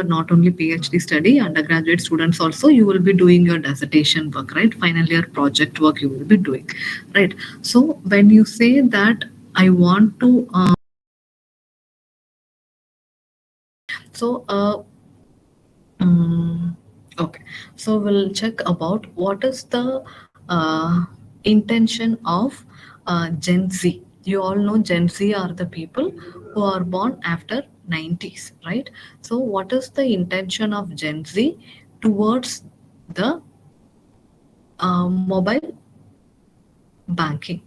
not only PhD study, undergraduate students also, you will be doing your dissertation work, right? Final year project work you will be doing, right? So when you say that I want to, so Mm, okay, so we'll check about what is the intention of Gen Z. You all know Gen Z are the people who are born after 90s, right? So, what is the intention of Gen Z towards the mobile banking?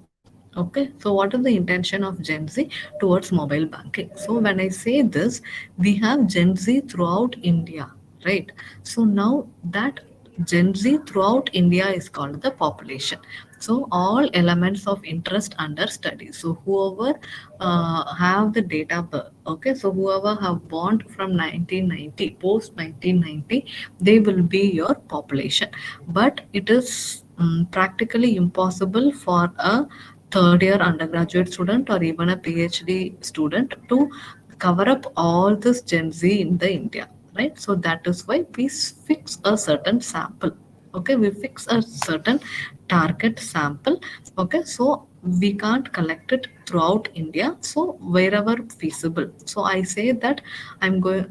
Okay, so what is the intention of Gen Z towards mobile banking? So when I say this, we have Gen Z throughout India, right? So now that Gen Z throughout India is called the population. So all elements of interest under study. So whoever have the data birth, okay, so whoever have born from 1990, post 1990, they will be your population. But it is practically impossible for a third year undergraduate student or even a PhD student to cover up all this Gen Z in the India, right? So that is why we fix a certain sample. Okay, we fix a certain target sample. Okay, so we can't collect it throughout India. So wherever feasible. So I say that I'm going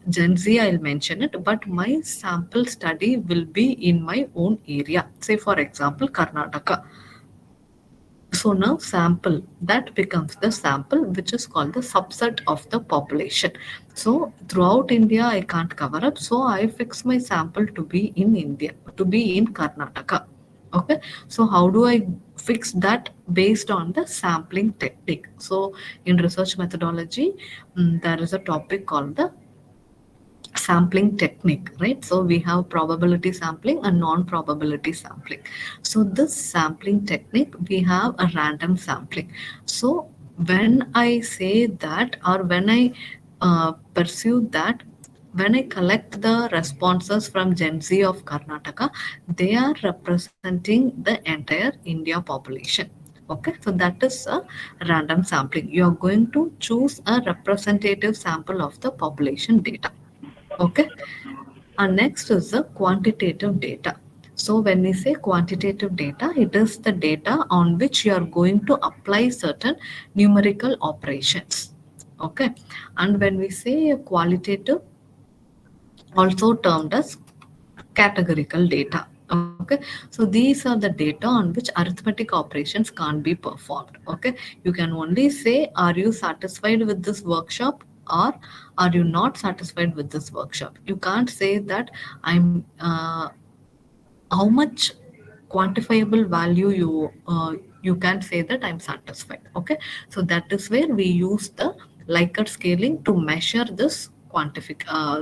Gen Z. I'll mention it, but my sample study will be in my own area. Say for example, Karnataka. So now sample, that becomes the sample which is called the subset of the population. So throughout India I can't cover up. So I fix my sample to be in India, to be in Karnataka. Okay. So how do I fix that? Based on the sampling technique. So in research methodology, there is a topic called the sampling technique, right? So we have probability sampling and non-probability sampling. So this sampling technique, we have a random sampling. So when I say that, or when I pursue that, when I collect the responses from Gen Z of Karnataka, they are representing the entire India population. Okay, so that is a random sampling. You are going to choose a representative sample of the population data. Okay. And next is the quantitative data. So when we say quantitative data, it is the data on which you are going to apply certain numerical operations. Okay. And when we say qualitative, also termed as categorical data. Okay, so these are the data on which arithmetic operations can't be performed. Okay, you can only say, are you satisfied with this workshop, or are you not satisfied with this workshop? You can't say that I'm how much quantifiable value you can say that I'm satisfied. Okay, so that is where we use the Likert scaling to measure this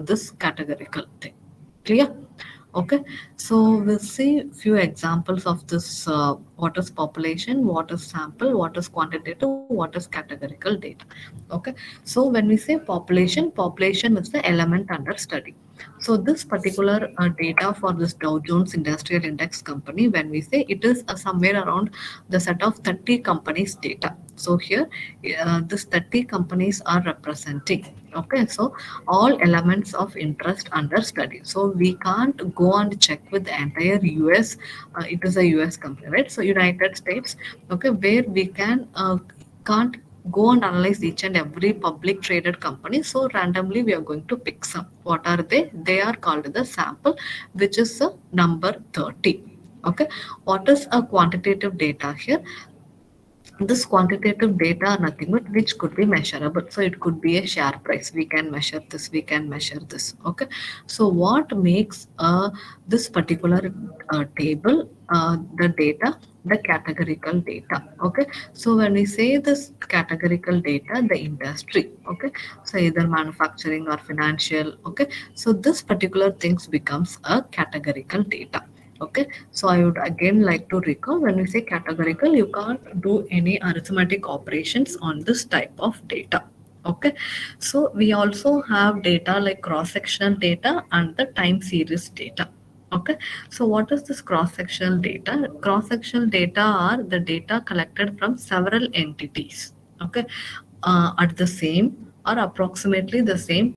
this categorical thing. Clear? Okay, so we'll see few examples of this. What is population, what is sample, what is quantitative, what is categorical data. Okay, so when we say population, population is the element under study. So this particular data for this Dow Jones Industrial Index company, when we say it is somewhere around the set of 30 companies data. So here, this 30 companies are representing. Okay, so all elements of interest under study. So we can't go and check with the entire US. It is a US company, right? So United States. Okay, where we can't go and analyze each and every public traded company. So randomly we are going to pick some. What are they? They are called the sample, which is a number 30. Okay, what is a quantitative data here? This quantitative data are nothing but which could be measurable. So it could be a share price. We can measure this. We can measure this. Okay. So what makes this particular table the data? The categorical data. Okay. So when we say this categorical data, the industry. Okay. So either manufacturing or financial. Okay. So this particular things becomes a categorical data. Okay, so I would again like to recall, when we say categorical, you can't do any arithmetic operations on this type of data. Okay, so we also have data like cross-sectional data and the time series data. Okay, so what is this cross-sectional data? Cross-sectional data are the data collected from several entities. Okay, at the same or approximately the same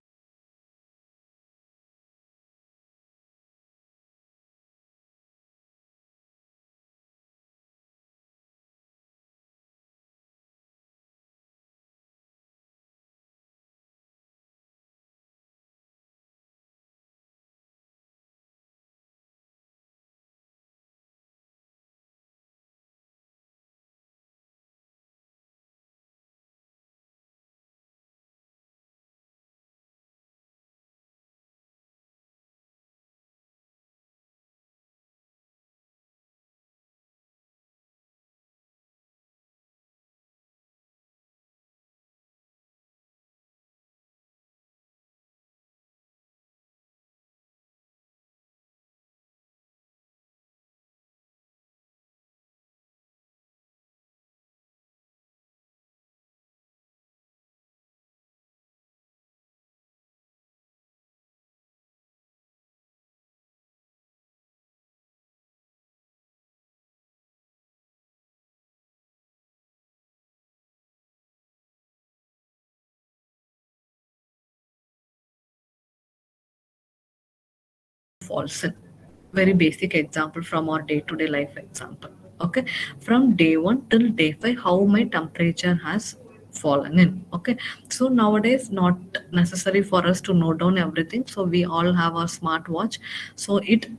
falls in. Very basic example from our day-to-day life example. Okay, from day 1 till day 5, how my temperature has fallen in. Okay, so nowadays not necessary for us to note down everything, so we all have our smartwatch, so it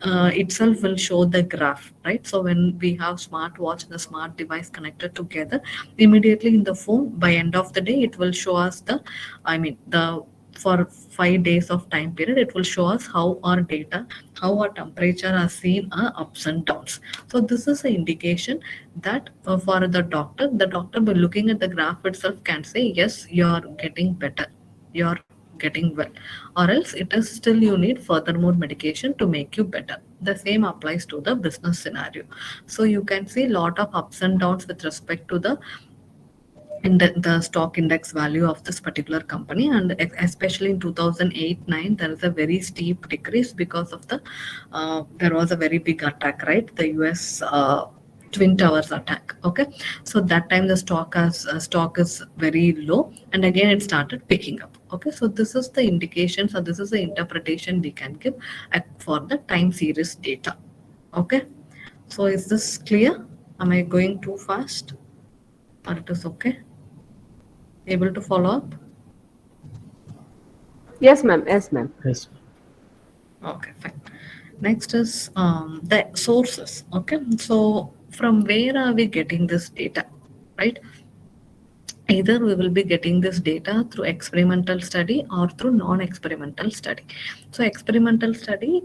itself will show the graph, right? So when we have smartwatch and the smart device connected together, immediately in the phone, by end of the day, it will show us the, I mean, the for 5 days of time period, it will show us how our data, how our temperature are seen ups and downs. So this is an indication that for the doctor by looking at the graph itself can say, yes, you are getting better, you are getting well, or else it is still you need furthermore medication to make you better. The same applies to the business scenario. So you can see lot of ups and downs with respect to the stock index value of this particular company, and especially in 2008-9 there is a very steep decrease because of the there was a very big attack, right? The US twin towers attack. Okay, so that time the stock is very low, and again it started picking up. Okay, so this is the indication, so this is the interpretation we can give for the time series data. Okay, so is this clear? Am I going too fast, or it is okay? Able to follow up? Yes, ma'am. Yes, ma'am. Yes. Okay, fine. Next is the sources. Okay, so from where are we getting this data, right? Either we will be getting this data through experimental study or through non-experimental study. So experimental study,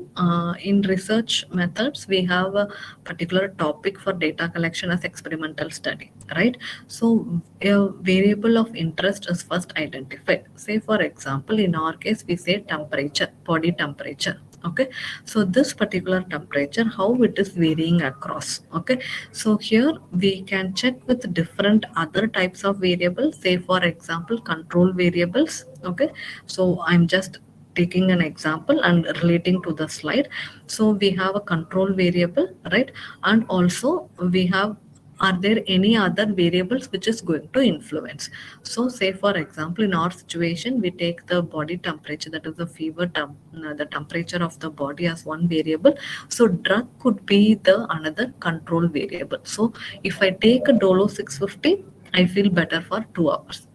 in research methods, we have a particular topic for data collection as experimental study, right? So a variable of interest is first identified. Say for example, in our case, we say temperature, body temperature. Okay, so this particular temperature, how it is varying across. Okay, so here we can check with different other types of variables, say for example control variables. Okay, so I'm just taking an example and relating to the slide. So we have a control variable, right? And also we have, are there any other variables which is going to influence? So say for example, in our situation, we take the body temperature, that is the the temperature of the body as one variable. So drug could be the another control variable. So if I take a dolo 650, I feel better for 2 hours.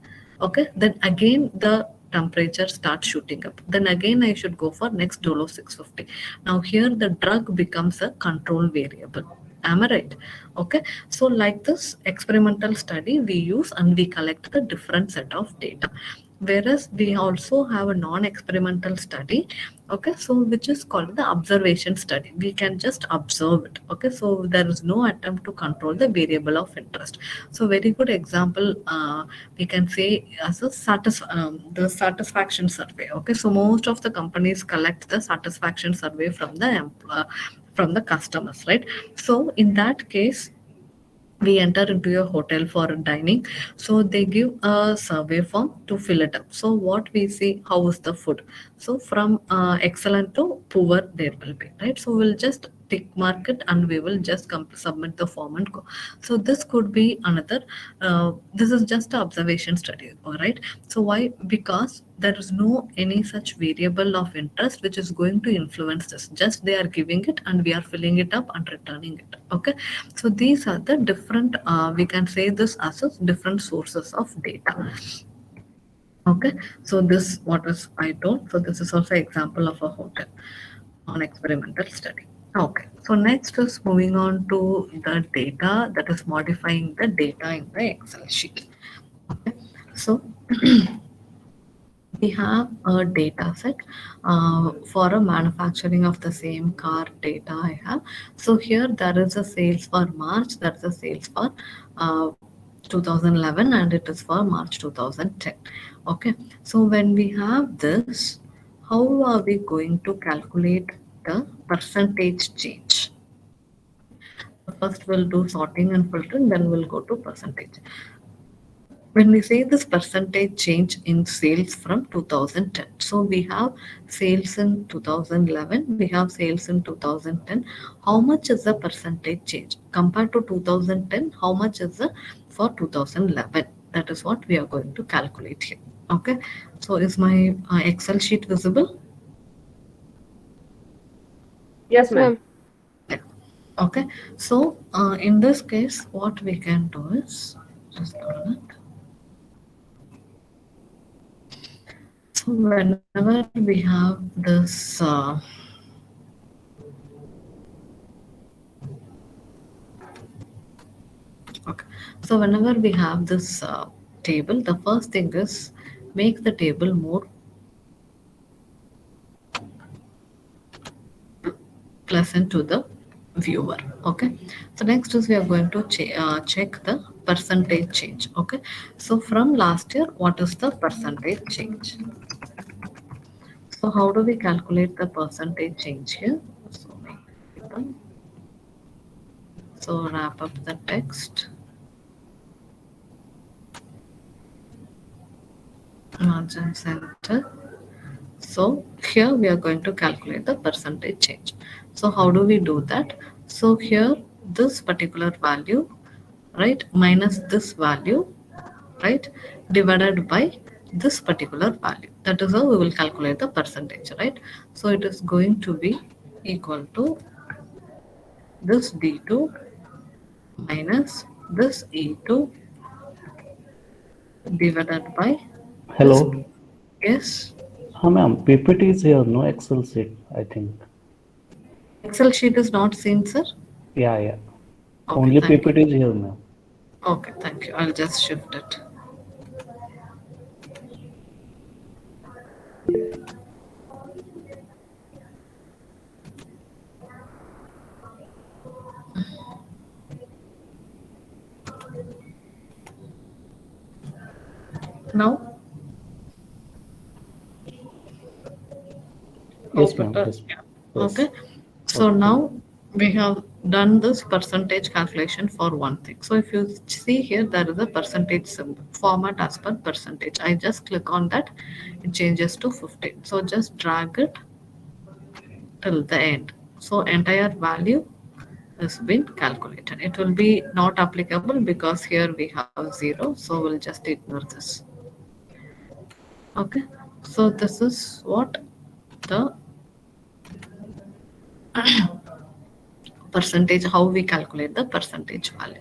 Okay, then again the temperature starts shooting up, then again I should go for next dolo 650. Now here the drug becomes a control variable. Am I right? Okay, so like this experimental study we use and we collect the different set of data. Whereas we also have a non-experimental study. Okay, so which is called the observation study. We can just observe it. Okay, so there is no attempt to control the variable of interest. So very good example, we can say as a the satisfaction survey. Okay, so most of the companies collect the satisfaction survey from the customers, right? So in that case, we enter into a hotel for dining, so they give a survey form to fill it up. So what we see, how is the food? So from excellent to poor there will be, right? So we'll just tick mark it and we will just submit the form and go. So this could be another, this is just an observation study, all right? So why? Because there is no any such variable of interest which is going to influence this, just they are giving it and we are filling it up and returning it. Okay, so these are the different, we can say this as a different sources of data. Okay, so this what is I told. So this is also example of a hotel non-experimental study. Okay, so next is moving on to the data, that is modifying the data in the Excel sheet. Okay, so we have a data set for a manufacturing of the same car data I have. So here there is a sales for March, that's a sales for 2011, and it is for March 2010. Okay, so when we have this, how are we going to calculate the percentage change? So first we'll do sorting and filtering, then we'll go to percentage. When we say this percentage change in sales from 2010, so we have sales in 2011, we have sales in 2010. How much is the percentage change compared to 2010? How much is the for 2011? That is what we are going to calculate here. Okay, so is my Excel sheet visible? Yes, ma'am. Yeah. Okay. So in this case, what we can do is just a minute. So whenever we have this, okay. So whenever we have this table, the first thing is make the table more pleasant to the viewer. Okay. So next is we are going to check the percentage change. Okay. So from last year, what is the percentage change? So how do we calculate the percentage change here? So make it, so wrap up the text, margin center. So here we are going to calculate the percentage change. So how do we do that? So here this particular value, right, minus this value, right, divided by this particular value. That is how we will calculate the percentage, right? So it is going to be equal to this D2 minus this E2 divided by this. Hello. Yes. Ma'am, PPT is here, no Excel sheet, I think. Excel sheet is not seen, sir. Yeah, yeah. Okay, Only thank you. PPT is here, ma'am. Okay, thank you. I'll just shift it. Now, Yes, hope ma'am. it. Yes. Yeah. Okay. Yes. So Okay. now we have done this percentage calculation for one thing. So if you see here, there is a percentage symbol, format as per percentage. I just click on that, it changes to 15. So just drag it till the end. So entire value has been calculated. It will be not applicable because here we have 0. So we'll just ignore this. Okay. So this is what the percentage, how we calculate the percentage value.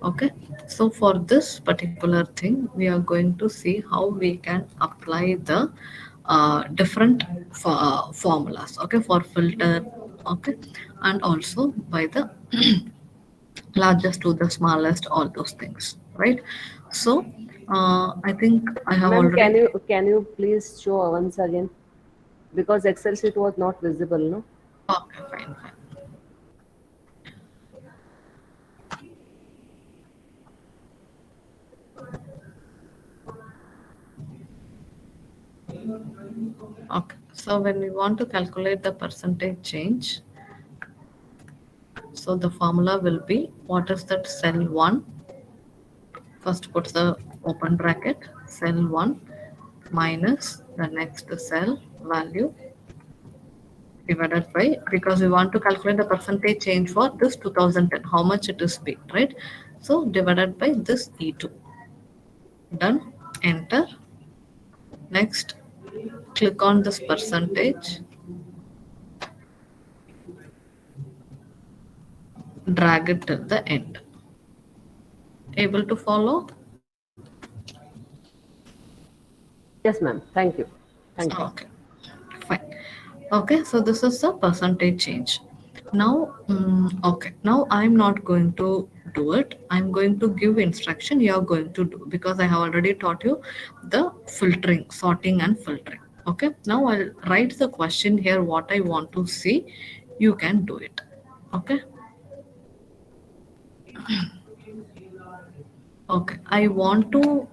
Okay. So for this particular thing, we are going to see how we can apply the different formulas, okay, for filter, okay, and also by the largest to the smallest, all those things, right? So I think I have Ma'am, already. can you please show once again? Because Excel sheet was not visible, no? Okay, fine, fine. Okay, so when we want to calculate the percentage change, so the formula will be, what is that cell 1? First put the open bracket, cell 1 minus the next cell value divided by, because we want to calculate the percentage change for this 2010, how much it is paid, right? So divided by this E2. Done. Enter. Next, click on this percentage, drag it till the end. Able to follow? Yes, ma'am. Thank you. Thank you. Okay, fine. Okay, so this is the percentage change. Now, okay, now I'm not going to do it. I'm going to give instruction you are going to do, because I have already taught you the filtering, sorting and filtering. Okay, now I'll write the question here what I want to see. You can do it. Okay, okay. I want to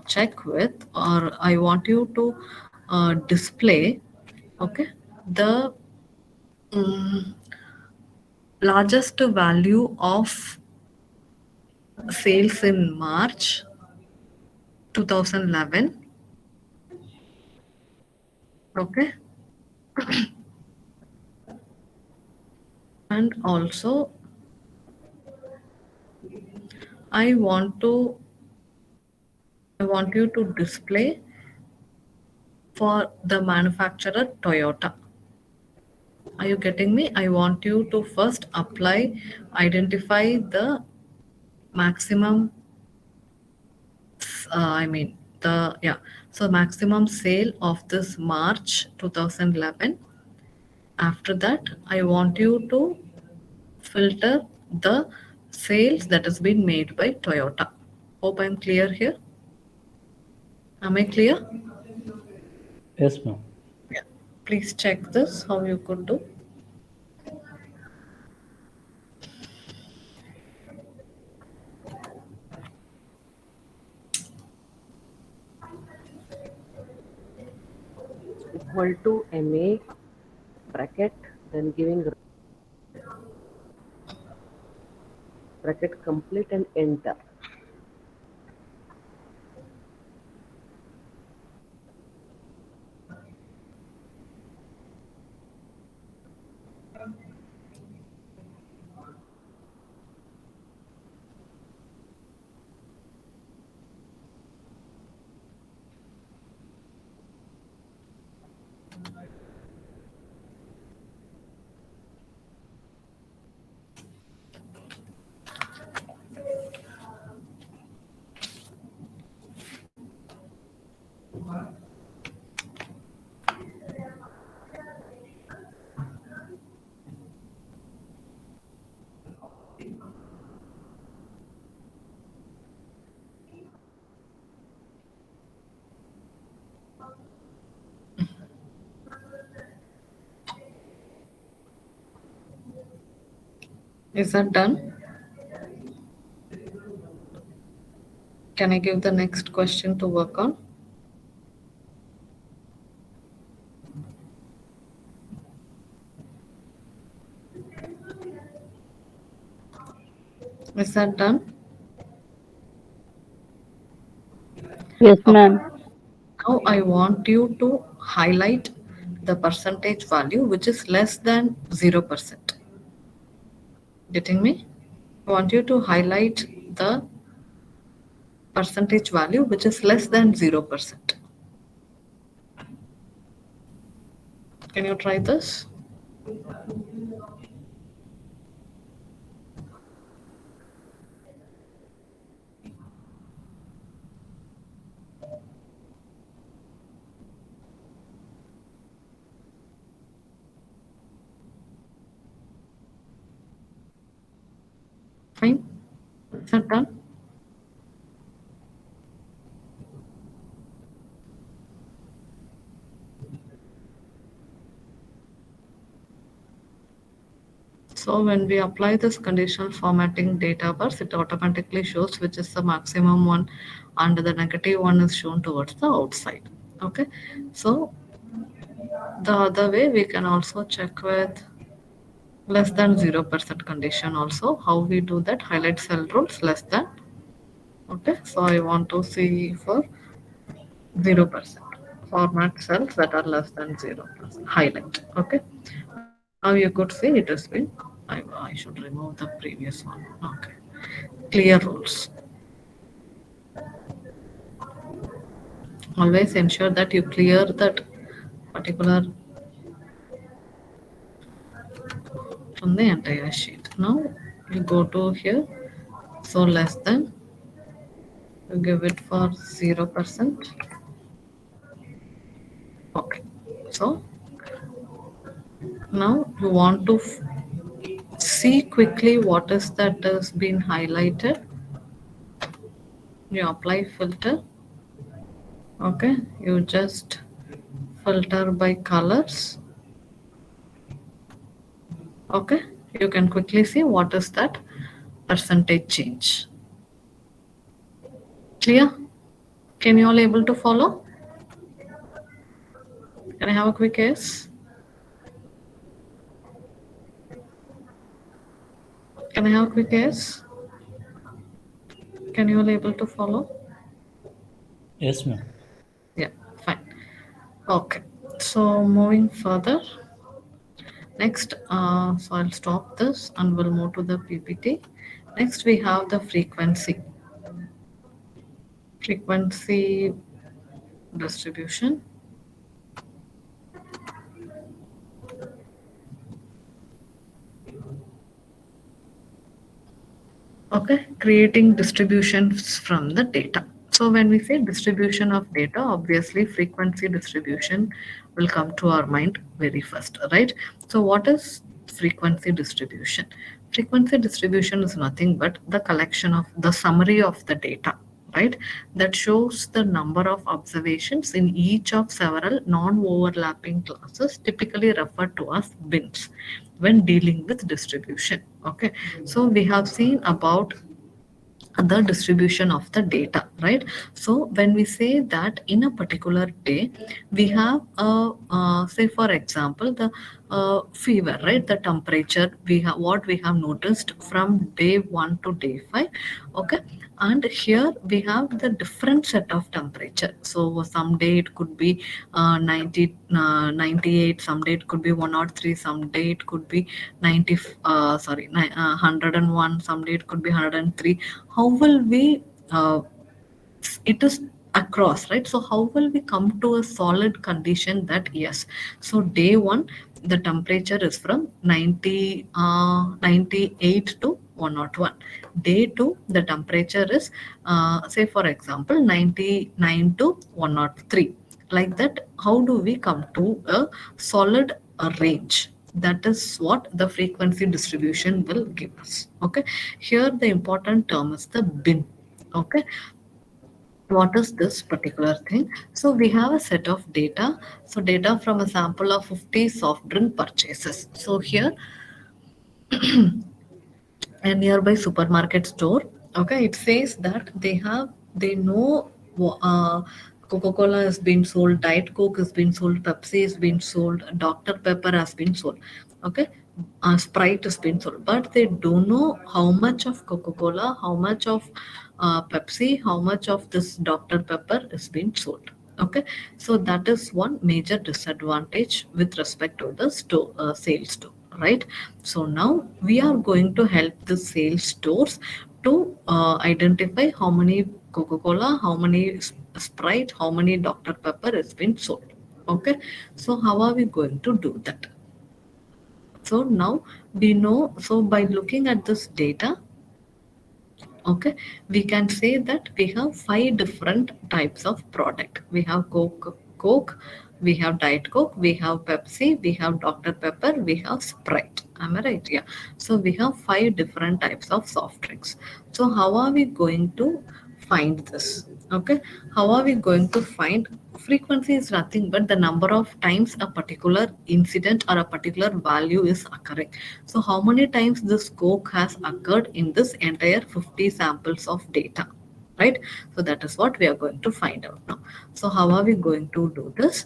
check with, or I want you to display, okay, the mm, largest value of sales in March 2011. Okay, and also I want to, I want you to display for the manufacturer Toyota. Are you getting me? I want you to first apply, identify the maximum, I mean, yeah. So maximum sale of this March 2011. After that, I want you to filter the sales that has been made by Toyota. Hope I'm clear here. Am I clear? Yes, ma'am. Yeah. Please check this, how you could do. Equal to MA bracket, then giving bracket complete and enter. Is that done? Can I give the next question to work on? Is that done? Yes, Okay. ma'am. Now I want you to highlight the percentage value which is less than 0%. Getting me? I want you to highlight the percentage value which is less than 0%. Can you try this? Fine. Is that done? So when we apply this conditional formatting data bars, it automatically shows which is the maximum one and the negative one is shown towards the outside. Okay. So the other way we can also check with less than 0% condition also. How we do that? Highlight cell rules less than. Okay. So I want to see for 0%. Format cells that are less than 0%. Highlight. Okay. Now you could see it has been. I should remove the previous one. Okay. Clear rules. Always ensure that you clear that particular from the entire sheet. Now you go to here. So less than, you give it for 0%. Okay. So now you want to see quickly what is that has been highlighted. You apply filter. Okay. You just filter by colors. Okay. You can quickly see what is that percentage change. Clear? Can you all able to follow? Can I have a quick yes? Can I have a quick yes? Can you all able to follow? Yes, ma'am. Yeah, fine. Okay. So moving further, next, so I'll stop this and we'll move to the PPT. Next, we have the frequency distribution. Okay, creating distributions from the data. So when we say distribution of data, obviously frequency distribution will come to our mind very first, right? So what is frequency distribution? Frequency distribution is nothing but the collection of the summary of the data, right? That shows the number of observations in each of several non-overlapping classes, typically referred to as bins, when dealing with distribution. Okay, so we have seen about the distribution of the data, right? So when we say that in a particular day we have a say for example the fever, right? The temperature, we have what we have noticed from day 1 to day 5. Okay, and here we have the different set of temperature. So some day it could be 90 98, some day it could be 103, some day it could be 90 101, some day it could be 103. How will we it is across, right? So how will we come to a solid condition that yes, so day one the temperature is from 98 to 101. Day two the temperature is say for example 99 to 103. Like that, how do we come to a solid range? That is what the frequency distribution will give us. Okay, here the important term is the bin. Okay, what is this particular thing? So we have a set of data. So data from a sample of 50 soft drink purchases. So here a nearby supermarket store. Okay, it says that they know Coca-Cola has been sold, Diet Coke has been sold, Pepsi has been sold, Dr. Pepper has been sold. Okay, Sprite has been sold, but they don't know how much of Coca-Cola, how much of Pepsi, how much of this Dr. Pepper is being sold. Okay, so that is one major disadvantage with respect to the store sales store, right? So now we are going to help the sales stores to identify how many Coca-Cola, how many Sprite, how many Dr. Pepper has been sold. Okay, so how are we going to do that? So now we know, so by looking at this data, okay, we can say that we have five different types of product. We have Coke, we have Diet Coke, we have Pepsi, we have Dr. Pepper, we have Sprite. Am I right? Yeah. So we have five different types of soft drinks. So how are we going to find this? Okay, how are we going to find? Frequency is nothing but the number of times a particular incident or a particular value is occurring. So how many times this Coke has occurred in this entire 50 samples of data, right? So that is what we are going to find out now. So how are we going to do this?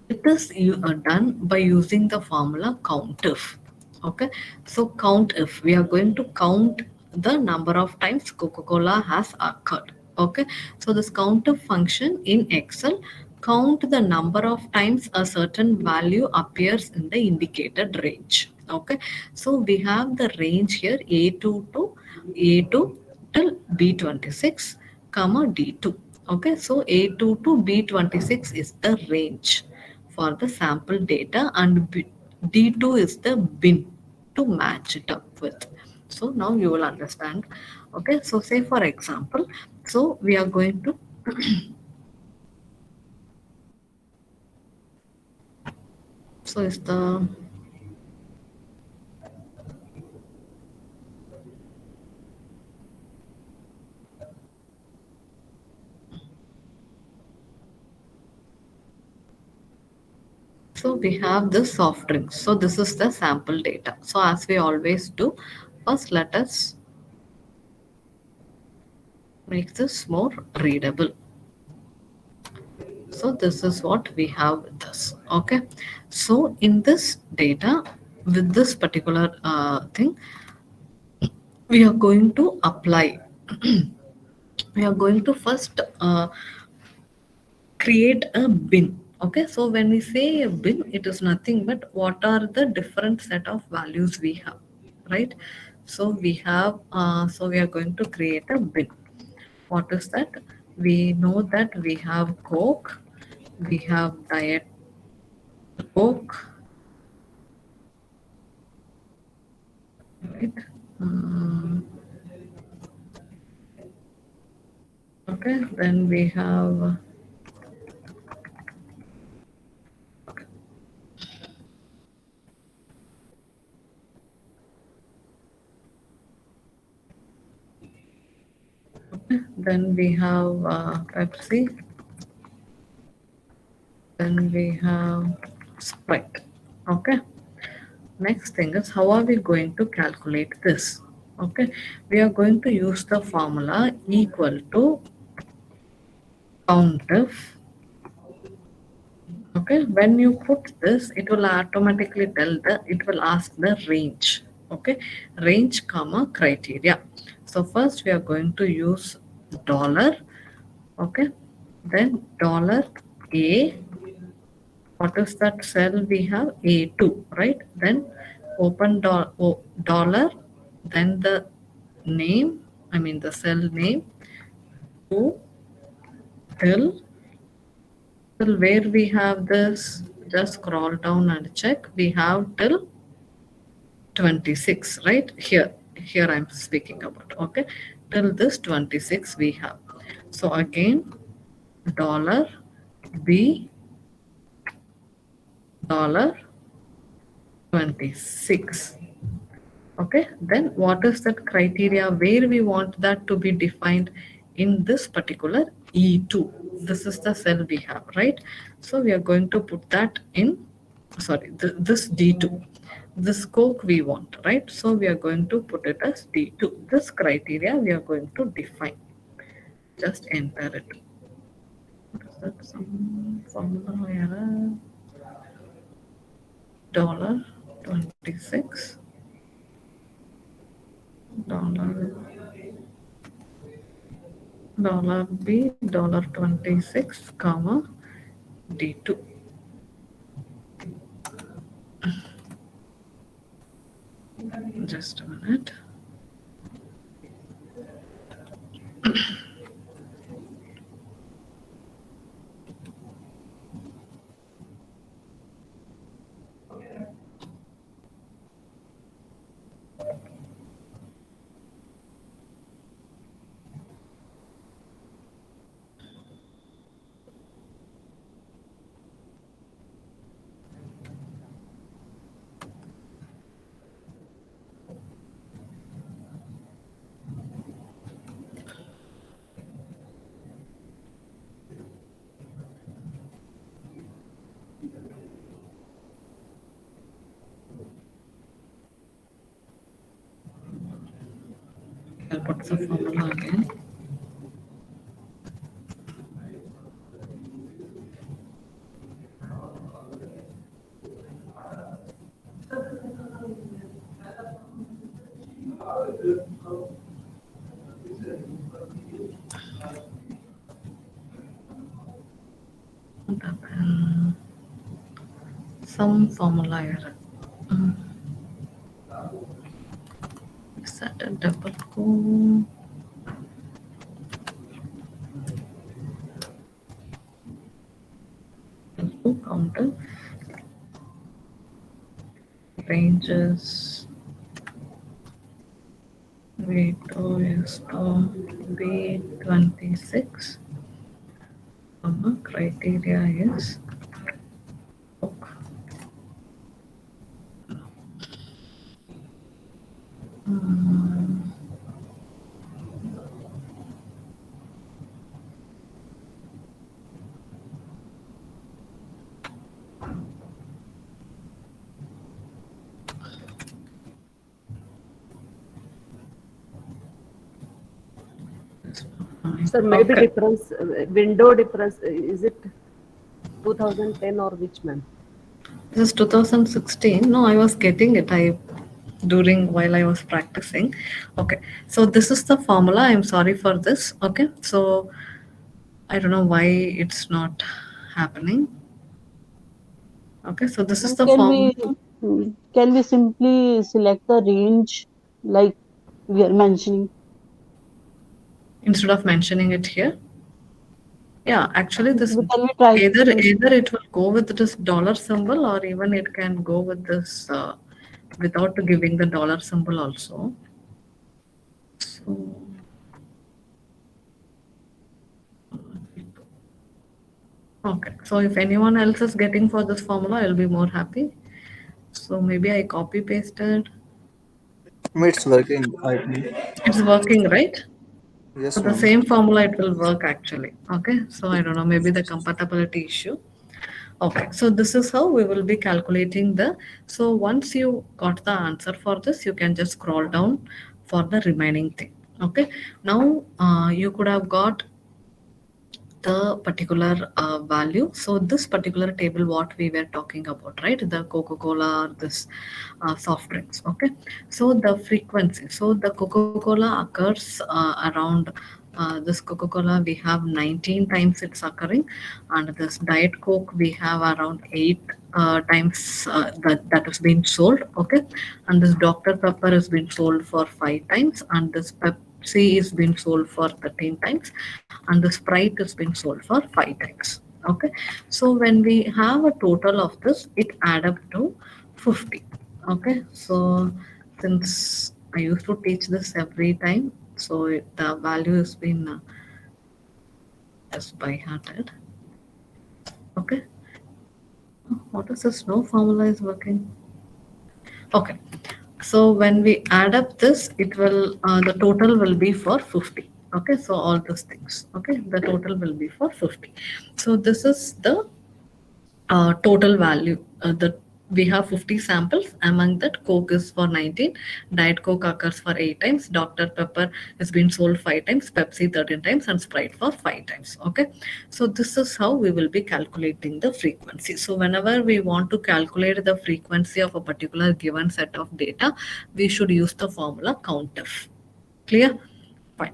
It is done by using the formula COUNTIF. Okay, so COUNTIF, we are going to count the number of times Coca-Cola has occurred. Okay, so this COUNTIF function in Excel count the number of times a certain value appears in the indicated range. Okay, so we have the range here A2 to A2 till B26 comma D2. Okay, so A2 to B26 is the range for the sample data, and D2 is the bin to match it up with. So now you will understand. Okay, so say for example, so we are going to so is the so we have the soft drinks. So this is the sample data. So as we always do, first let us make this more readable. So this is what we have with us. Okay, so in this data with this particular thing, we are going to apply we are going to first create a bin. Okay, so when we say a bin, it is nothing but what are the different set of values we have, right? So we have so we are going to create a bin. What is that? We know that we have Coke, we have Diet Coke, right? Okay, then we have then we have Pepsi, then we have Sprite. Okay, next thing is how are we going to calculate this? Okay, we are going to use the formula equal to countif. Okay, when you put this, it will automatically it will ask the range. Okay, range comma criteria. So first we are going to use dollar. Okay, then dollar A. What is that cell we have? A2, right? Then open dollar, then the name, I mean the cell name, to till where we have this, just scroll down and check. We have till 26, right? Here I'm speaking about. Okay, till this 26 we have. So again, dollar B, dollar 26. Okay, then what is that criteria where we want that to be defined in this particular E2? This is the cell we have, right? So we are going to put that in, sorry, this D2. This Coke we want, right? So we are going to put it as D2. This criteria we are going to define. Just enter it. What is that? Some formula error. Dollar 26. Dollar $B, $26, comma, D2. Just a minute. I'll put the formula again. What happened? Some formula error. Mm, Is that a double co? Counter ranges V2 is to B26, criteria is Coke. Mm, Sir, maybe Okay. difference, window difference, is it 2010 or which, ma'am? This is 2016. No, I was getting it. I during while I was practicing. Okay, so this is the formula. I'm sorry for this. Okay, so I don't know why it's not happening. Okay, so this is Ma'am, the formula can we simply select the range like we are mentioning? instead of mentioning it here. Yeah, actually, this Can we try? either it will go with this dollar symbol or even it can go with this without giving the dollar symbol also. So Okay, so if anyone else is getting for this formula, I'll be more happy. So maybe I copy pasted. It's working, I think. It's working, right? So Yes, the ma'am. same formula it will work actually. Okay, so I don't know, maybe the compatibility issue. Okay, so this is how we will be calculating the. So once you got the answer for this, you can just scroll down for the remaining thing. Okay, now you could have got the particular value. So this particular table, what we were talking about, right? The Coca-Cola, this soft drinks. Okay. So the frequency. So the Coca-Cola occurs around this Coca-Cola we have 19 times it's occurring, and this Diet Coke we have around 8 times that has been sold. Okay, and this Dr Pepper has been sold for 5 times, and this Pepsi is being sold for 13 times, and the Sprite is being sold for 5 times. Okay, so when we have a total of this, it add up to 50. Okay, so since I used to teach this every time, so the value has been just by hearted. Okay, what is this? No formula is working. Okay, so when we add up this, it will the total will be for 50. Okay, so all those things. Okay, the total will be for 50. So this is the total value. The we have 50 samples. Among that, Coke is for 19, Diet Coke occurs for 8 times, Dr. Pepper has been sold 5 times, Pepsi 13 times, and Sprite for 5 times. Okay, so this is how we will be calculating the frequency. So whenever we want to calculate the frequency of a particular given set of data, we should use the formula COUNTIF. Clear? Fine.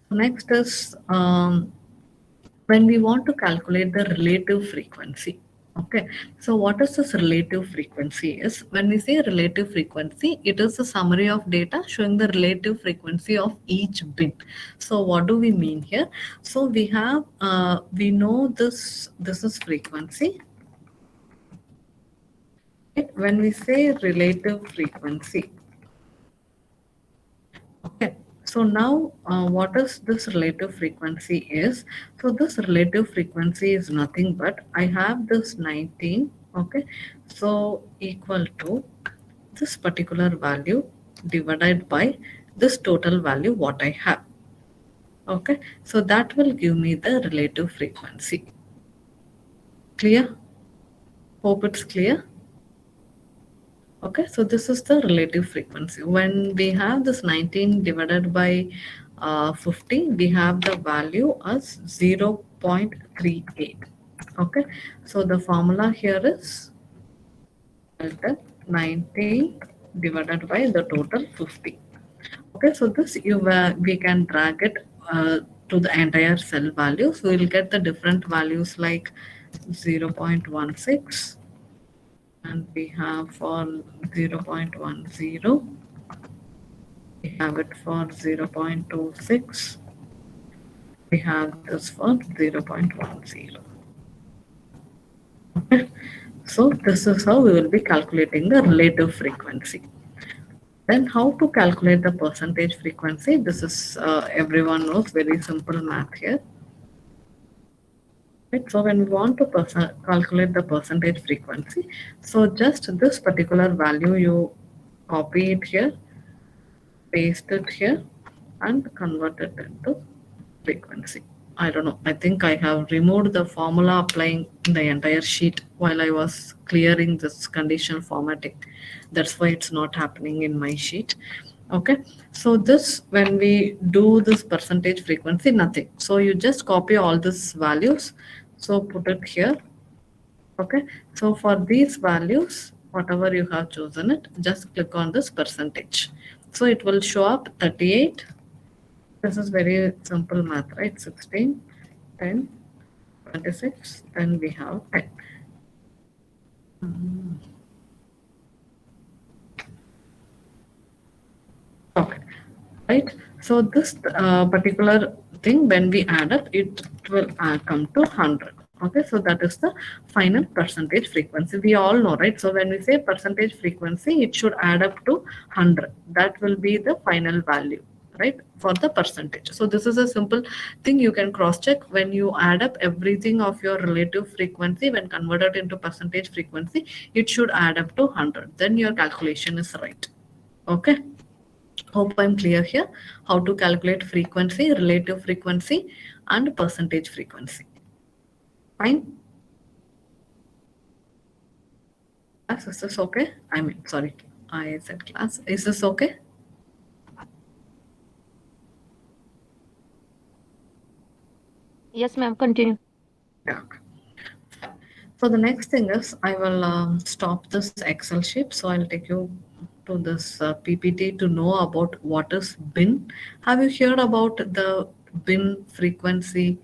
So next is when we want to calculate the relative frequency. Okay, so what is this relative frequency is? When we say relative frequency, it is a summary of data showing the relative frequency of each bit. So what do we mean here? So we have we know this is frequency, right? When we say relative frequency. Okay, so now what is this relative frequency is? So this relative frequency is nothing but I have this 19, okay, so equal to this particular value divided by this total value what I have. Okay, so that will give me the relative frequency. Clear? Hope it's clear. Okay, so this is the relative frequency. When we have this 19 divided by 50, we have the value as 0.38. Okay, so the formula here is delta 19 divided by the total 50. Okay, so this we can drag it to the entire cell value. So we'll get the different values like 0.16, and we have for 0.10, we have it for 0.26, we have this for 0.10. Okay, so this is how we will be calculating the relative frequency. Then how to calculate the percentage frequency? This is everyone knows, very simple math here. Right, so when we want to calculate the percentage frequency, so just this particular value you copy it here, paste it here, and convert it into frequency. I don't know. I think I have removed the formula applying in the entire sheet while I was clearing this conditional formatting. That's why it's not happening in my sheet. Okay. So this, when we do this percentage frequency, nothing. So you just copy all these values. So put it here. Okay. So for these values, whatever you have chosen it, just click on this percentage. So it will show up 38. This is very simple math, right? 16, 10, 26, then we have 10. Okay, right? So this particular thing, when we add up, it will come to 100. Okay, so that is the final percentage frequency. We all know, right? So when we say percentage frequency, it should add up to 100. That will be the final value. right, for the percentage. So this is a simple thing you can cross check. When you add up everything of your relative frequency, when converted into percentage frequency, it should add up to 100, then your calculation is right. Okay, hope I'm clear here how to calculate frequency, relative frequency, and percentage frequency. Fine. Class, is this okay? I mean, sorry, I said class. Is this okay? Yes, ma'am. Continue. Yeah. So the next thing is I will stop this Excel sheet. So I'll take you to this PPT to know about what is bin. Have you heard about the bin frequency?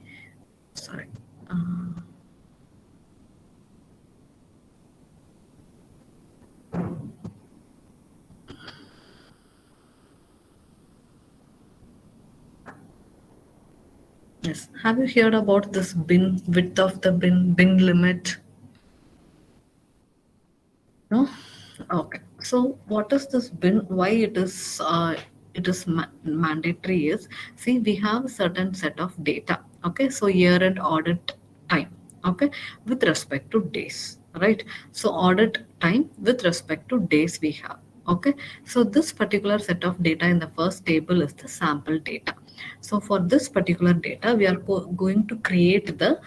Sorry. Uh, yes. Have you heard about this bin, width of the bin limit? No? Okay. So what is this bin? Why it is mandatory is, see, we have a certain set of data. Okay. So year and audit time. Okay. With respect to days. Right. So audit time with respect to days we have. Okay. So this particular set of data in the first table is the sample data. So for this particular data, we are going to create the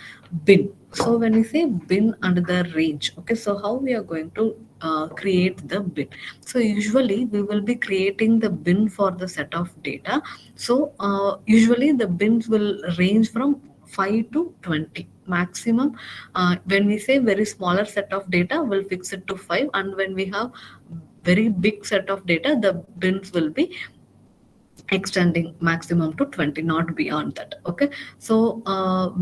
bin. So when we say bin under the range, okay, so how we are going to create the bin? So usually we will be creating the bin for the set of data. So usually the bins will range from 5 to 20 maximum. When we say very smaller set of data, we'll fix it to 5, and when we have very big set of data, the bins will be extending maximum to 20, not beyond that. Okay, so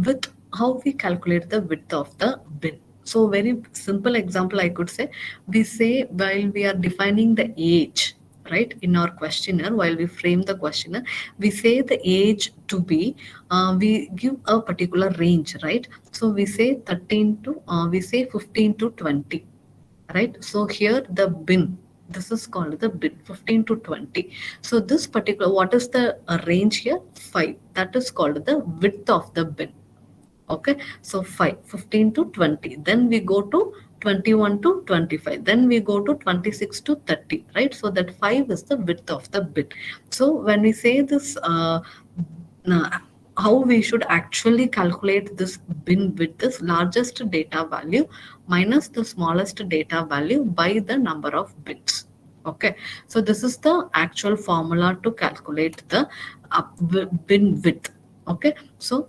with how we calculate the width of the bin. So very simple example I could say, we say while we are defining the age, right, in our questionnaire, while we frame the questionnaire, we say the age to be, we give a particular range, right? So we say 13 to we say 15 to 20, right? So here the bin, this is called the bin, 15 to 20. So this particular, what is the range here? 5. That is called the width of the bin. Okay, so 5, 15 to 20, then we go to 21 to 25, then we go to 26 to 30, right? So that 5 is the width of the bin. So when we say this uh, how we should actually calculate this bin with this largest data value minus the smallest data value by the number of bits. Okay, so this is the actual formula to calculate the bin width. Okay, so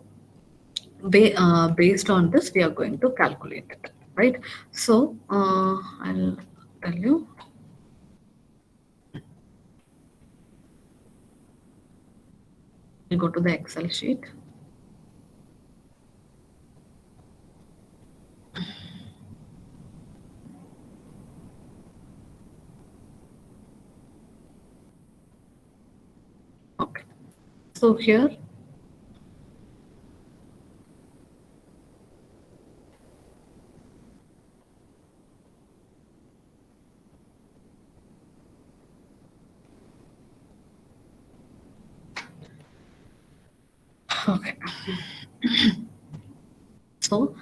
based on this we are going to calculate it, right? So I'll tell you. We'll go to the Excel sheet. Okay, so here okay. So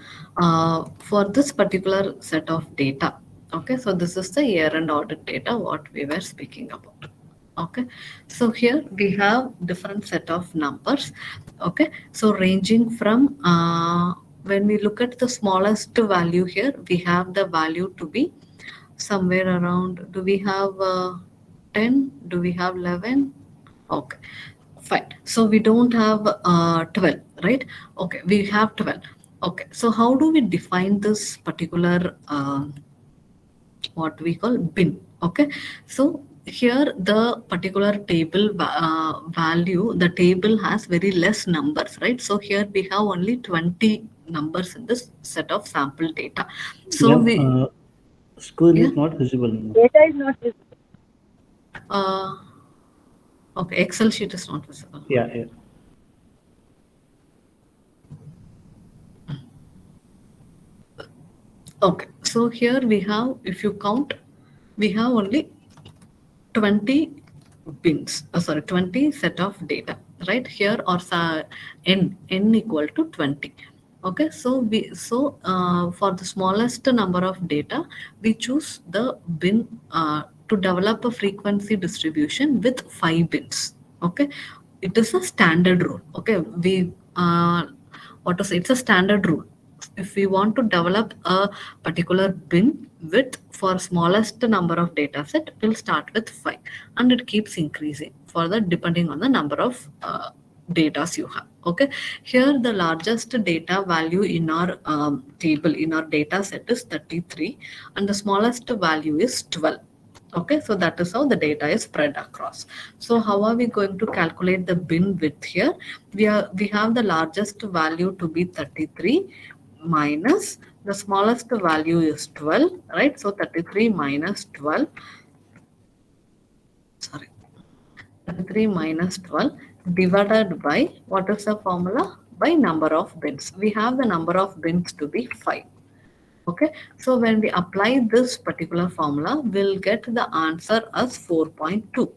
for this particular set of data, okay, so this is the year and audit data what we were speaking about. Okay, so here we have different set of numbers. Okay, so ranging from when we look at the smallest value here, we have the value to be somewhere around, do we have 10, do we have 11? Okay, fine. So we don't have 12, right? Okay, we have 12. Okay, so how do we define this particular what we call bin? Okay, so here the particular table value, the table has very less numbers, right? So here we have only 20 numbers in this set of sample data. So Ma'am, we, screen yeah, is not visible now. Data is not visible. uh, okay, Excel sheet is not visible. Yeah, yeah. Okay, so here we have, if you count, we have only 20 bins, sorry, 20 set of data, right? Here or n equal to 20. Okay, for the smallest number of data, we choose the bin to develop a frequency distribution with 5 bins. Okay, it is a standard rule. Okay, we what to say? It's a standard rule. If we want to develop a particular bin width for smallest number of data set, we'll start with 5, and it keeps increasing for the depending on the number of datas you have. Okay, here the largest data value in our table in our data set is 33, and the smallest value is 12. Okay, so that is how the data is spread across. So how are we going to calculate the bin width here? We have the largest value to be 33 minus the smallest value is 12, right? So 33 minus 12, sorry, 33 minus 12 divided by, what is the formula? By number of bins. We have the number of bins to be 5. Okay, so when we apply this particular formula, we'll get the answer as 4.2.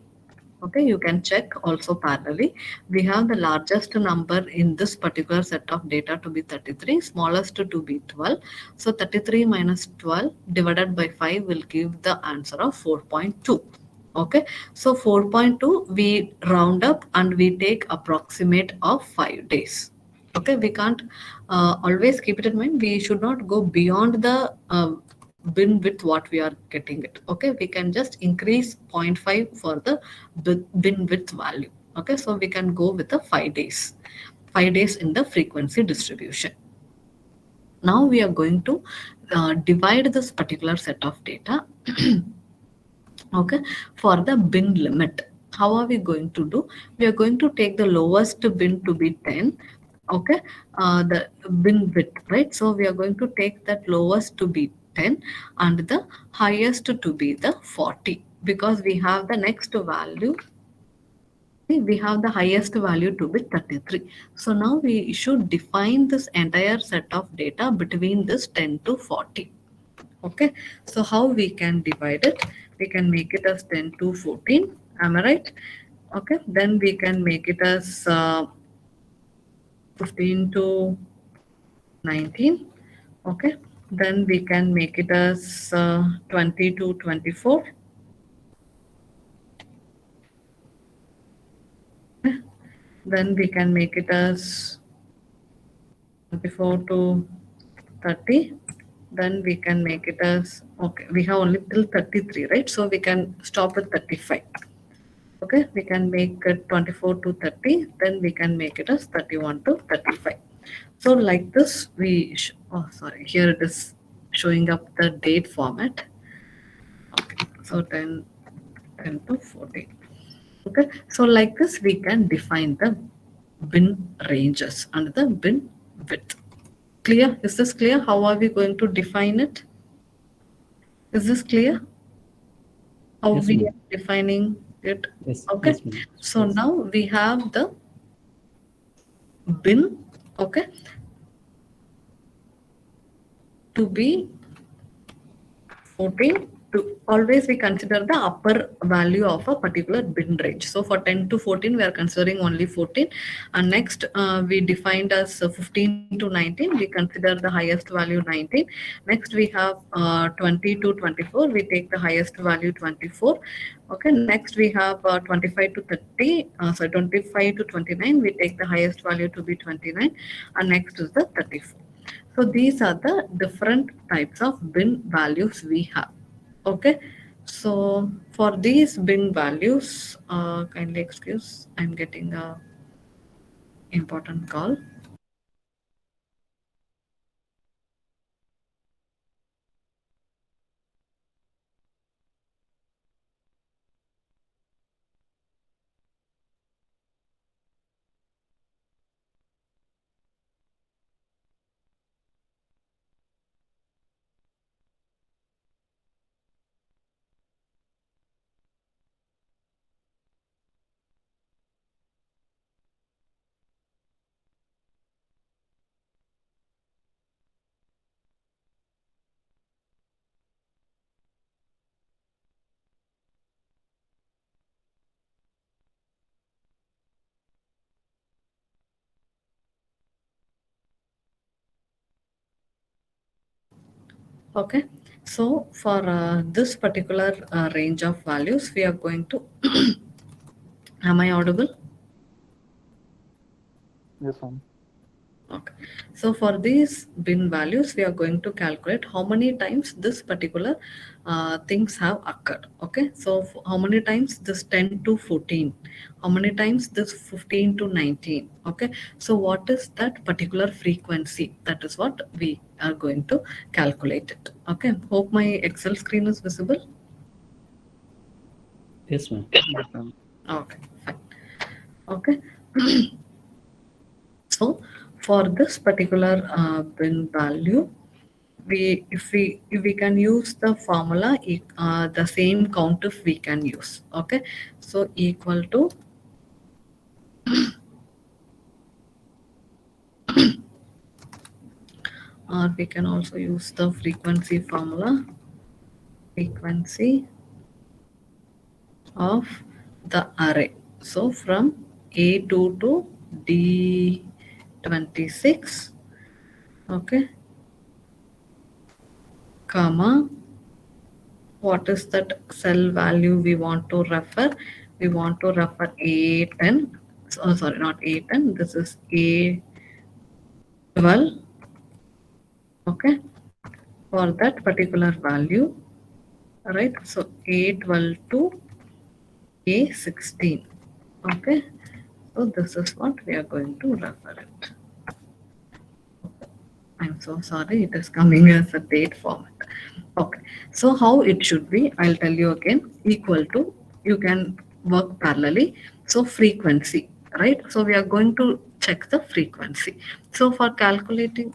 Okay, you can check also parallelly. We have the largest number in this particular set of data to be 33, smallest to be 12. So 33 minus 12 divided by 5 will give the answer of 4.2. Okay, so 4.2 we round up and we take approximate of 5 days. Okay, we can't always keep it in mind. We should not go beyond the bin with what we are getting it. Okay, we can just increase zero point 0.5 for the bin width value. Okay, so we can go with the 5 days, 5 days in the frequency distribution. Now we are going to divide this particular set of data okay, for the bin limit. How are we going to do? We are going to take the lowest bin to be 10. Okay, the bin width, right? So we are going to take that lowest to be 10 and the highest to be the 40, because we have the next value. We have the highest value to be 33. So now we should define this entire set of data between this 10 to 40. Okay, so how we can divide it? We can make it as 10 to 14. Am I right? Okay, then we can make it as 15 to 19. Okay, then we can make it as 20 to 24. Then we can make it as 24 to 30. Then we can make it as, okay, we have only till 33, right? So we can stop at 35. Okay, we can make it 24 to 30. Then we can make it as 31 to 35. So like this, oh, sorry, here it is showing up the date format. Okay, so 10 to 14. Okay, so like this, we can define the bin ranges and the bin width. Clear? Is this clear? How are we going to define it? Is this clear? How Yes, we ma'am. are defining it? Yes, Okay, yes, ma'am. so Yes. now we have the bin, okay, to be 14. To always we consider the upper value of a particular bin range. So for 10 to 14, we are considering only 14. And next, we defined as 15 to 19. We consider the highest value 19. Next, we have 20 to 24. We take the highest value 24. Okay. Next, we have 25 to 30. 25 to 29. We take the highest value to be 29. And next is the 34. So these are the different types of bin values we have. Okay. So for these bin values, kindly excuse, I'm getting a important call. Okay, so for this particular range of values, we are going to, am I audible? Yes, ma'am. Okay. So for these bin values, we are going to calculate how many times this particular things have occurred. Okay. So how many times this 10 to 14? How many times this 15 to 19? Okay. So what is that particular frequency? That is what we are going to calculate it. Okay. Hope my Excel screen is visible. Yes, ma'am. Yes, ma'am. Okay. Fine. Okay. So for this particular bin value, if we can use the formula, the same count if we can use. Okay, so equal to, or we can also use the frequency formula, frequency of the array. So from A2 to D26, okay, comma, what is that cell value we want to refer? We want to refer A10. Oh, sorry, not A10. This is A12. Okay, for that particular value, right? So A12 to A16. Okay, so this is what we are going to refer it. I'm so sorry, it is coming as a date format. Okay, so how it should be, I'll tell you again, equal to, you can work parallelly. So frequency, right? So we are going to check the frequency. So for calculating,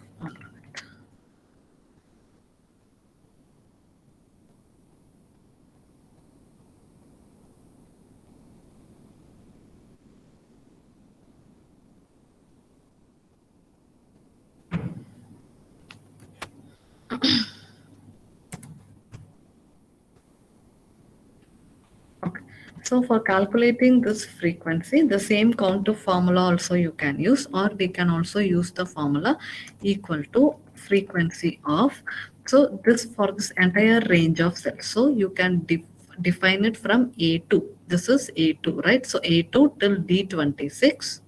okay. So for calculating this frequency, the same counter formula also you can use, or we can also use the formula equal to frequency of. So this for this entire range of cells. So you can define it from A2. This is A2, right? So A2 till D26,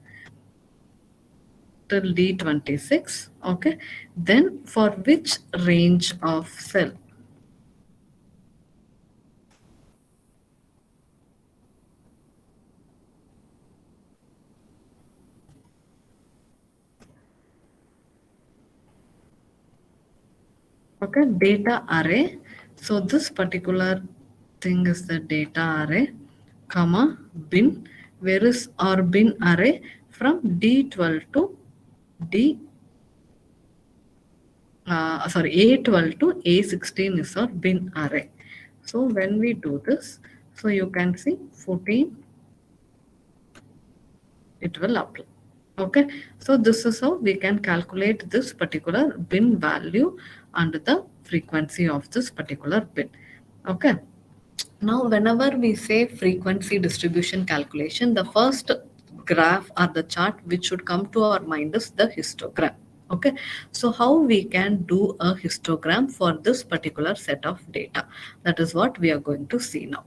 till D26. Okay. Then for which range of cell? Okay, data array. So this particular thing is the data array, comma, bin. Where is our bin array? From D12 to D, sorry, A12 to A16 is our bin array. So when we do this, so you can see 14, it will apply. Okay, so this is how we can calculate this particular bin value and the frequency of this particular bin. Okay, now whenever we say frequency distribution calculation, the first graph or the chart which should come to our mind is the histogram. Okay, so how we can do a histogram for this particular set of data, that is what we are going to see now.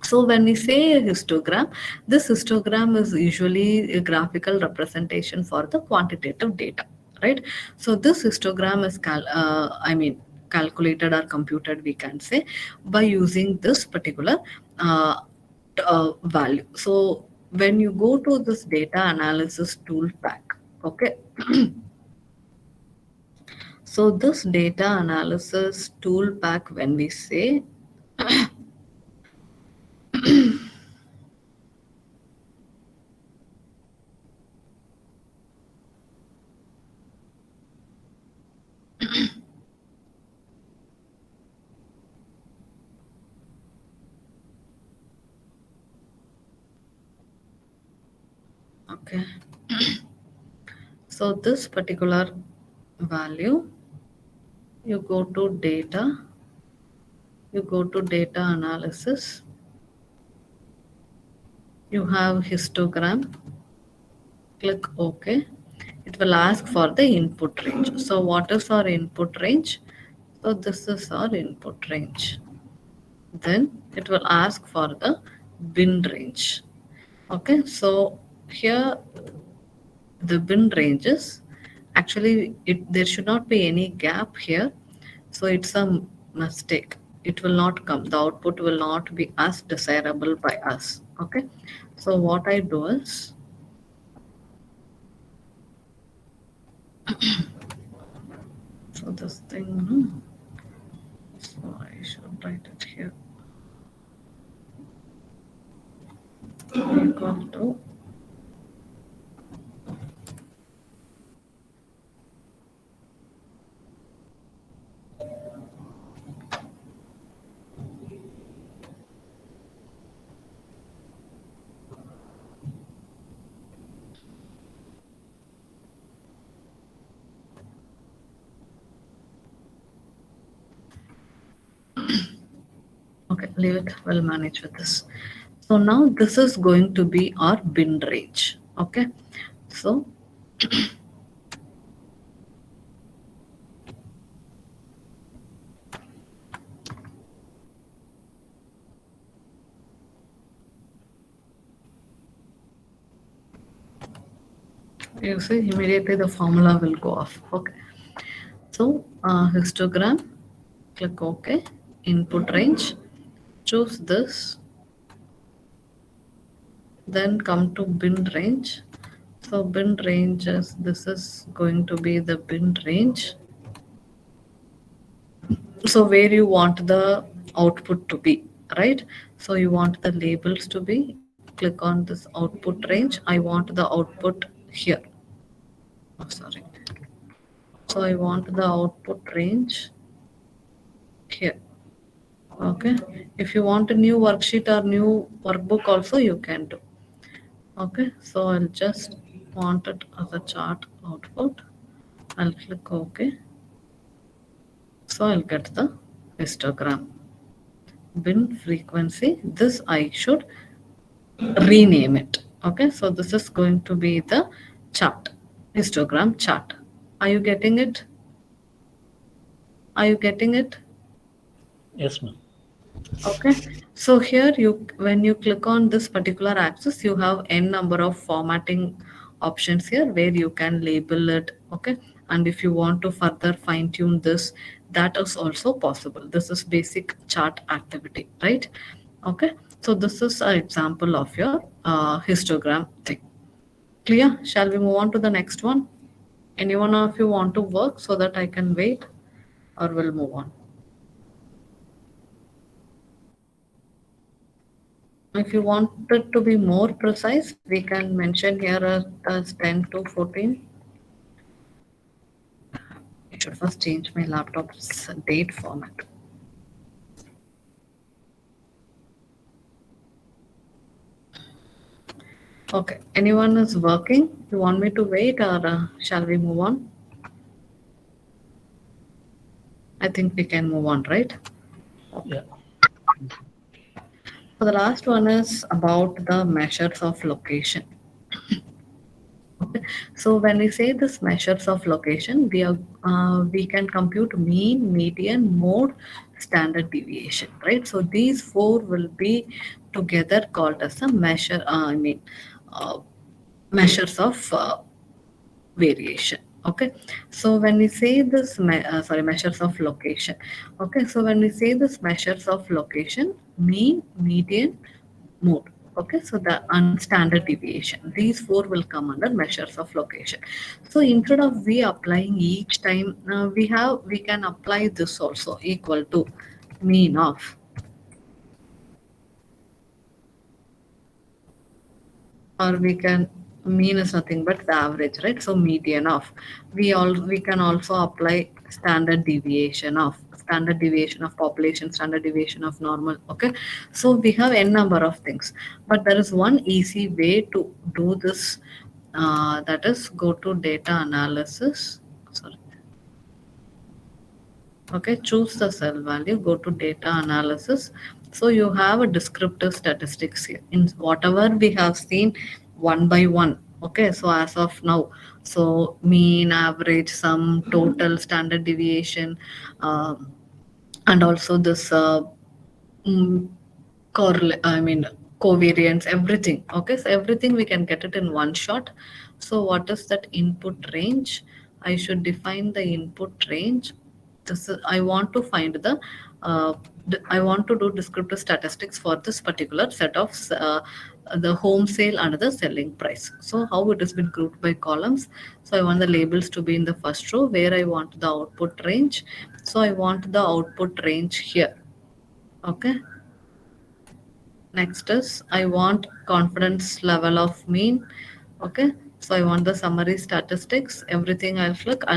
So when we say a histogram, this histogram is usually a graphical representation for the quantitative data, right? So this histogram is calculated or computed, we can say, by using this particular value. So when you go to this data analysis tool pack, okay. So this data analysis tool pack, when we say, okay, so this particular value, you go to data, you go to data analysis, you have histogram, click OK. It will ask for the input range. So what is our input range? So this is our input range. Then it will ask for the bin range. Okay, so here the bin ranges, actually there should not be any gap here, so it's a mistake. It will not come, the output will not be as desirable by us. Okay, so what I do is, so this thing, so I should write it here, equal to, okay, leave it, we'll manage with this. So now this is going to be our bin range. Okay, so you see immediately the formula will go off. Okay, so histogram, click OK, input range, choose this, then come to bin range. So bin range is, this is going to be the bin range. So where you want the output to be, right? So you want the labels to be, click on this output range. I want the output here. Oh, sorry. So I want the output range here. Okay, if you want a new worksheet or new workbook also you can do. Okay, so I'll just want it as a chart output. I'll click OK. So I'll get the histogram. Bin frequency, this I should rename it. Okay, so this is going to be the chart, histogram chart. Are you getting it? Are you getting it? Yes, ma'am. Okay, so here when you click on this particular axis, you have n number of formatting options here where you can label it. Okay, and if you want to further fine tune this, that is also possible. This is basic chart activity, right? Okay, so this is an example of your histogram thing. Clear? Shall we move on to the next one? Any one of you want to work so that I can wait, or we'll move on? If you want it to be more precise, we can mention here as 10 to 14. I should first change my laptop's date format. Okay, anyone is working? You want me to wait, or shall we move on? I think we can move on, right? Yeah. So the last one is about the measures of location. Okay. So when we say this measures of location, we can compute mean, median, mode, standard deviation, right? So these four will be together called as a measure. Uh, measures of variation. Okay, so when we say this measures of location. Okay, so when we say this measures of location, mean, median, mode. Okay, so the standard deviation, these four will come under measures of location. So instead of we applying each time, we can apply this also, equal to mean of, or we can, mean is nothing but the average, right? So median of, we can also apply standard deviation of population, standard deviation of normal. Okay, so we have n number of things, but there is one easy way to do this, that is go to data analysis. Sorry. Okay, choose the cell value, go to data analysis. So you have a descriptive statistics here in whatever we have seen one by one. Okay, so as of now, So mean, average, sum, total, standard deviation, um, and also this mm, I mean covariance, everything. Okay, so everything we can get it in one shot. So what is that input range? I should define the input range. This is, I want to find the I want to do descriptive statistics for this particular set of the home sale and the selling price. So how it has been grouped by columns. So I want the labels to be in the first row where I want the output range. So I want the output range here. Okay. Next is I want confidence level of mean. Okay. So I want the summary statistics. Everything I'll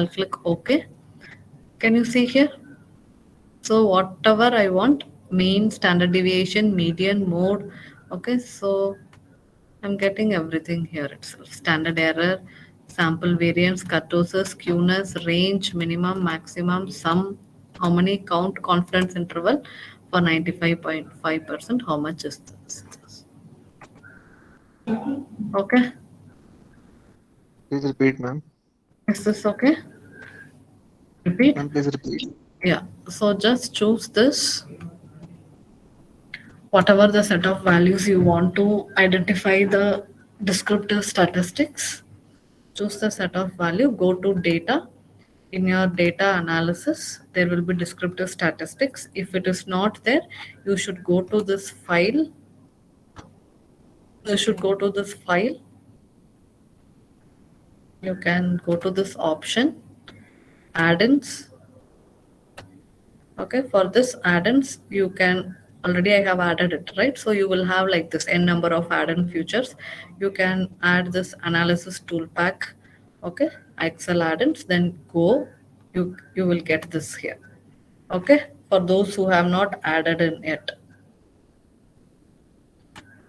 click OK. Can you see here? So whatever I want, mean, standard deviation, median, mode. Okay. So I'm getting everything here itself. Standard error, sample variance, kurtosis, skewness, range, minimum, maximum, sum, how many count, confidence interval for 95.5%. How much is this? Okay. Please repeat, ma'am. Is this okay? Repeat. Ma'am, please repeat. Yeah. So just choose this, whatever the set of values you want to identify the descriptive statistics. Choose the set of value, go to data. In your data analysis, there will be descriptive statistics. If it is not there, you should go to this file. You should go to this file. You can go to this option, add-ins. Okay, for this add-ins, you can already I have added it, right? So you will have like this n number of add-in features. You can add this analysis tool pack. Okay, Excel add-ins, then go. You will get this here. Okay, for those who have not added in yet.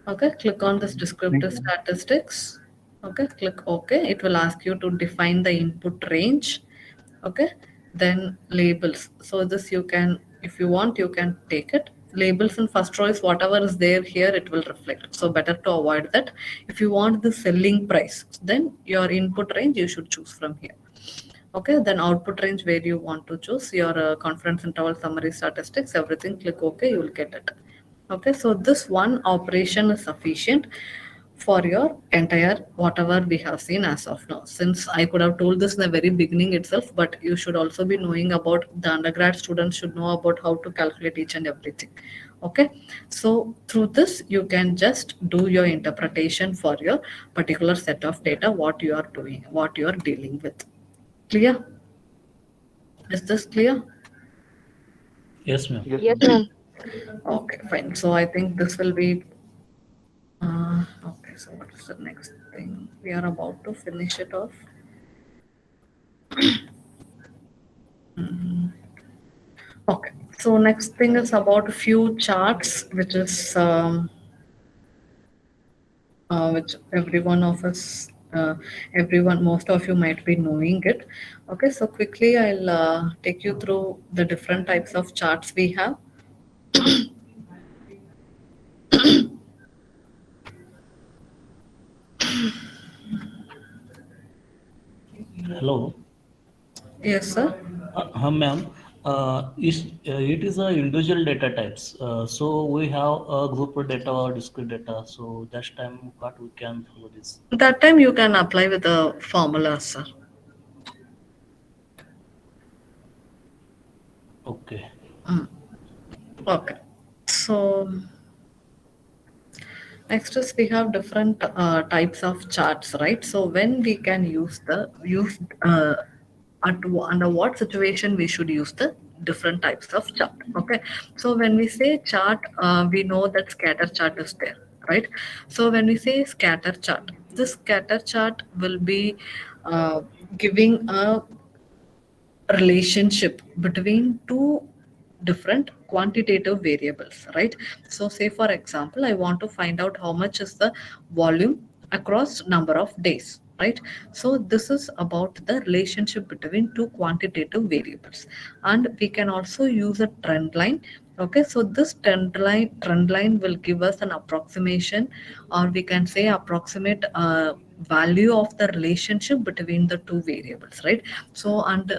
Okay, click on this Thank descriptive you. statistics. Okay, click OK. It will ask you to define the input range. Okay, then labels. So this you can, if you want, you can take it. Labels in first row is whatever is there here, it will reflect. So better to avoid that. If you want the selling price, then your input range you should choose from here. Okay, then output range where you want to choose your confidence interval, summary statistics, everything, click OK, you will get it. Okay, so this one operation is sufficient for your entire whatever we have seen as of now. Since I could have told this in the very beginning itself, but you should also be knowing about, the undergrad students should know about how to calculate each and everything. Okay, so through this you can just do your interpretation for your particular set of data, what you are doing, what you are dealing with. Clear? Is this clear? Yes, ma'am. Yes, Yes, ma'am. ma'am. Okay, fine. So I think this will be. Okay, so what is the next thing? We are about to finish it off. Okay, so next thing is about a few charts, which is which every one of us, everyone, most of you might be knowing it. Okay, so quickly I'll take you through the different types of charts we have. Hello. Yes, sir. Ma'am. It is a individual data types. So we have a group data or discrete data. So that time what we can follow this. That time you can apply with the formula, sir. Okay. Okay. So next is we have different types of charts, right? So when we can use under what situation we should use the different types of chart. Okay. So when we say chart, we know that scatter chart is there, right? So when we say scatter chart, this scatter chart will be giving a relationship between two different quantitative variables, right? So say for example, I want to find out how much is the volume across number of days, right? So this is about the relationship between two quantitative variables, and we can also use a trend line. Okay, so this trend line will give us an approximation, or we can say approximate value of the relationship between the two variables, right? So and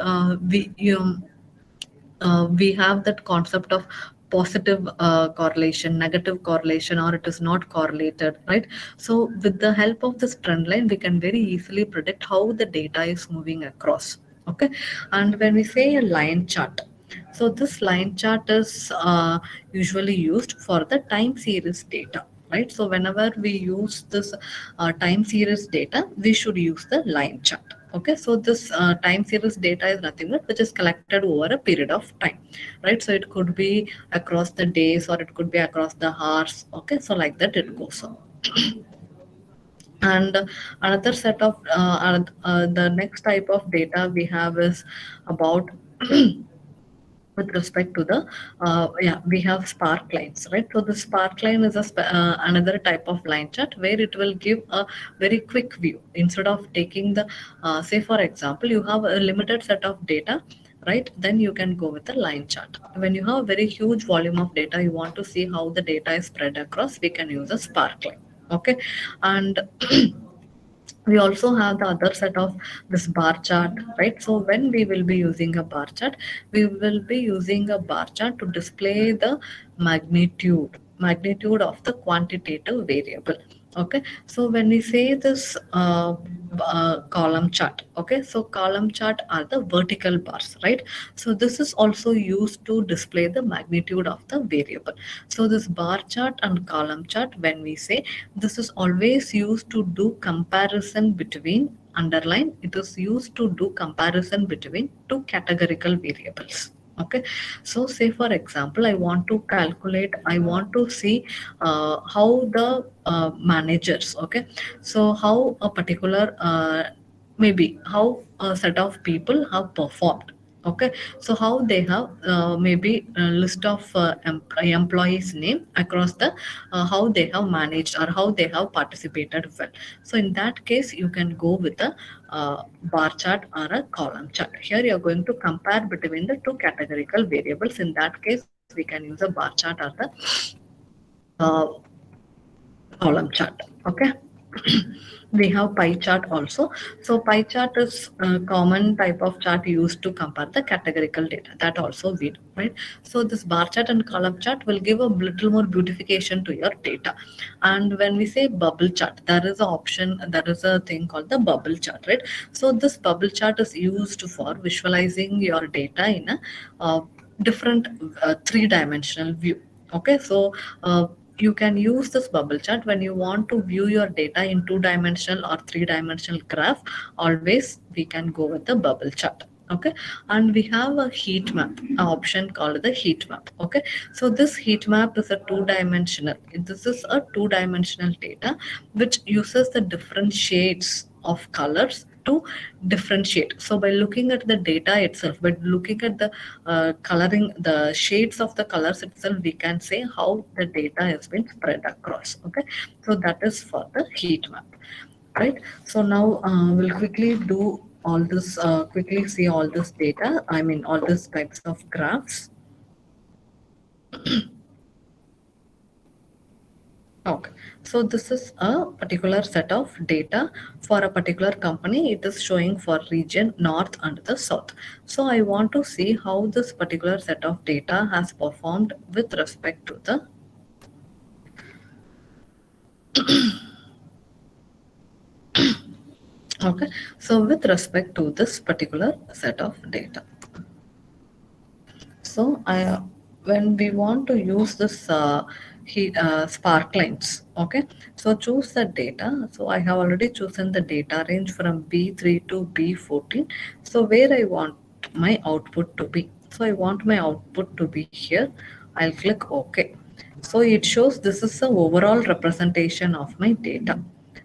we have that concept of positive correlation, negative correlation, or it is not correlated, right? So with the help of this trend line, we can very easily predict how the data is moving across. Okay, and when we say a line chart, so this line chart is usually used for the time series data, right? So whenever we use this time series data, we should use the line chart. Okay, so this time series data is nothing but which is collected over a period of time, right? So it could be across the days or it could be across the hours. Okay, so like that it goes on. And another set of the next type of data we have is about with respect to the yeah, we have spark lines, right? So the spark line is another type of line chart where it will give a very quick view instead of taking the say for example you have a limited set of data, right? Then you can go with the line chart. When you have a very huge volume of data, you want to see how the data is spread across, we can use a spark line. Okay, and we also have the other set of this bar chart, right? So when we will be using a bar chart, we will be using a bar chart to display the magnitude of the quantitative variable. Okay, so when we say this column chart, okay, so column chart are the vertical bars, right? So this is also used to display the magnitude of the variable. So this bar chart and column chart, when we say, this is always used to do comparison between, underline, it is used to do comparison between two categorical variables. Okay, so say for example I want to calculate, I want to see how the managers, okay, so how a particular maybe how a set of people have performed. Okay, so how they have maybe a list of employees name across the how they have managed or how they have participated well. So in that case you can go with a bar chart or a column chart. Here you are going to compare between the two categorical variables. In that case we can use a bar chart or the uh, column chart. Okay. We have pie chart also. So pie chart is a common type of chart used to compare the categorical data. That also we do, right? So this bar chart and column chart will give a little more beautification to your data. And when we say bubble chart, there is an option, there is a thing called the bubble chart, right? So this bubble chart is used for visualizing your data in a different three-dimensional view. Okay, so you can use this bubble chart when you want to view your data in two-dimensional or three-dimensional graph. Always we can go with the bubble chart. Okay, and we have a heat map, an option called the heat map. Okay, so this heat map is a two-dimensional. This is a two-dimensional data which uses the different shades of colors to differentiate. So by looking at the data itself, by looking at the coloring, the shades of the colors itself, we can say how the data has been spread across. Okay, so that is for the heat map, right? So now we'll quickly do all this, quickly see all this data. I mean all these types of graphs. Okay, so this is a particular set of data for a particular company. It is showing for region north and the south. So I want to see how this particular set of data has performed with respect to the, okay, so with respect to this particular set of data. So when we want to use this spark lines, okay, so choose the data. So I have already chosen the data range from B3 to B14. So where I want my output to be. So I want my output to be here. I'll click OK. So it shows this is the overall representation of my data.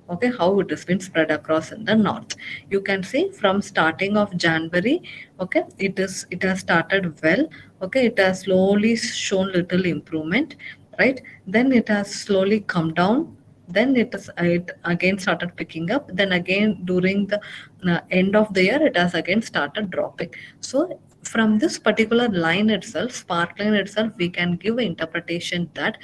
Okay, how it has been spread across in the north. You can see from starting of January, okay, it has started well. Okay, it has slowly shown little improvement, right? Then it has slowly come down, then it again started picking up, then again during the end of the year it has again started dropping. So from this particular line itself, spark line itself, we can give an interpretation that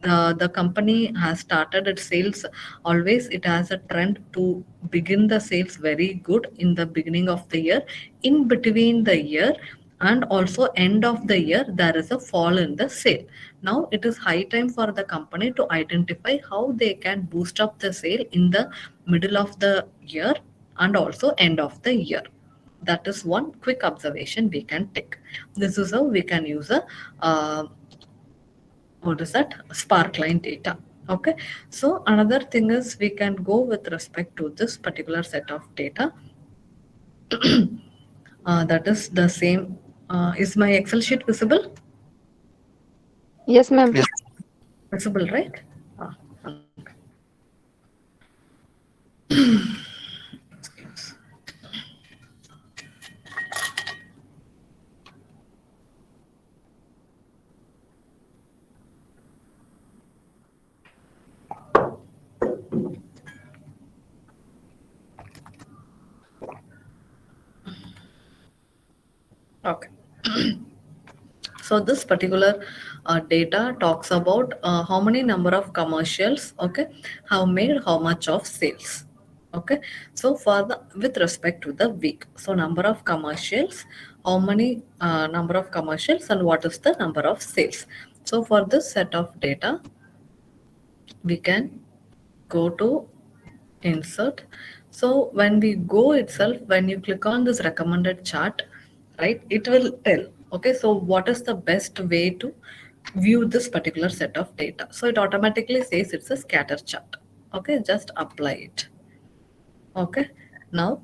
the company has started its sales, always it has a trend to begin the sales very good in the beginning of the year. In between the year and also end of the year, there is a fall in the sale. Now it is high time for the company to identify how they can boost up the sale in the middle of the year and also end of the year. That is one quick observation we can take. This is how we can use a what is that, sparkline data. Okay, so another thing is we can go with respect to this particular set of data. That is the same. Is my Excel sheet visible? Yes, ma'am. Yes. Visible, right? Okay. Okay. So this particular data talks about how many number of commercials, okay, have made how much of sales. Okay, so for the with respect to the week, so number of commercials, how many number of commercials, and what is the number of sales. So for this set of data, we can go to insert. So when we go itself, when you click on this recommended chart, right, it will tell, okay, so what is the best way to view this particular set of data. So it automatically says it's a scatter chart. Okay, just apply it. Okay, now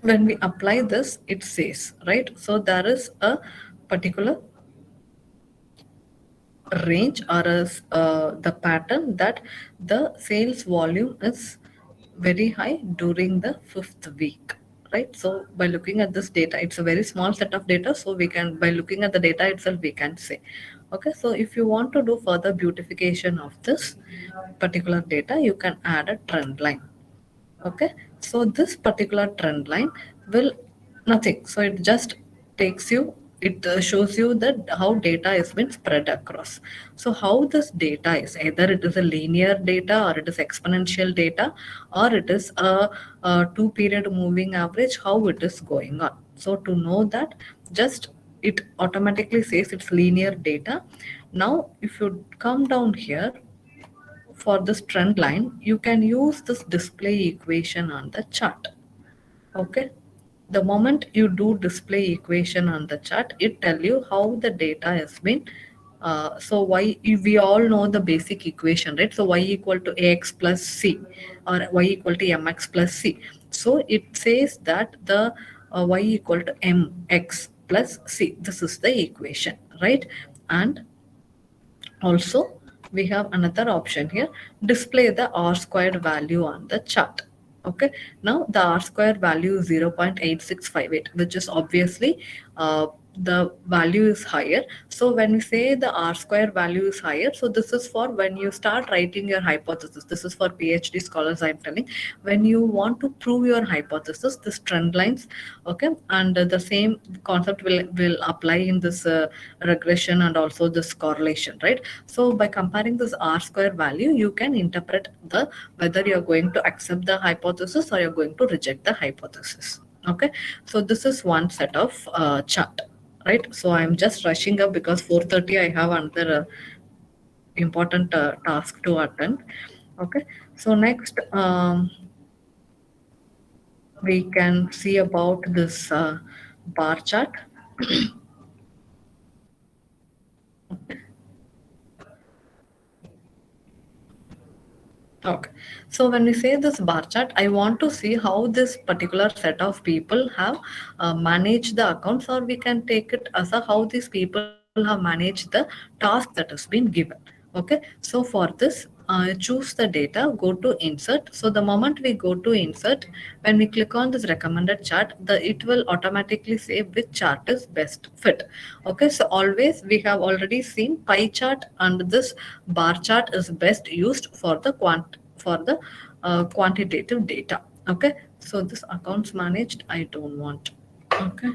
when we apply this, it says, right, so there is a particular range or as the pattern that the sales volume is very high during the fifth week, right? So by looking at this data, it's a very small set of data, so we can, by looking at the data itself, we can say. Okay, so if you want to do further beautification of this particular data, you can add a trend line. Okay, so this particular trend line will nothing, so it just takes you, it shows you that how data has been spread across. So how this data is, either it is a linear data or it is exponential data or it is a 2 period moving average, how it is going on. So to know that, just it automatically says it's linear data. Now if you come down here, for this trend line, you can use this display equation on the chart. Okay. The moment you do display equation on the chart, it tell you how the data has been. So y, we all know the basic equation, right? So y equal to ax plus c or y equal to mx plus c. So it says that the y equal to mx plus c. This is the equation, right? And also, we have another option here, display the R squared value on the chart. Okay, now the R squared value is 0.8658, which is obviously the value is higher. So when we say the R square value is higher, so this is for when you start writing your hypothesis. This is for PhD scholars, I'm telling. When you want to prove your hypothesis, this trend lines, okay, and the same concept will apply in this regression and also this correlation, right? So by comparing this R square value, you can interpret the whether you're going to accept the hypothesis or you're going to reject the hypothesis. Okay, so this is one set of chart, right? So I'm just rushing up because 4:30 I have another important task to attend. Okay, so next we can see about this bar chart. Okay. So when we say this bar chart, I want to see how this particular set of people have managed the accounts, or we can take it as a how these people have managed the task that has been given. Okay. So for this, choose the data, go to insert. So the moment we go to insert, when we click on this recommended chart, it will automatically say which chart is best fit. Okay, so always we have already seen pie chart and this bar chart is best used for the quantitative data. Okay, so this accounts managed, I don't want. Okay,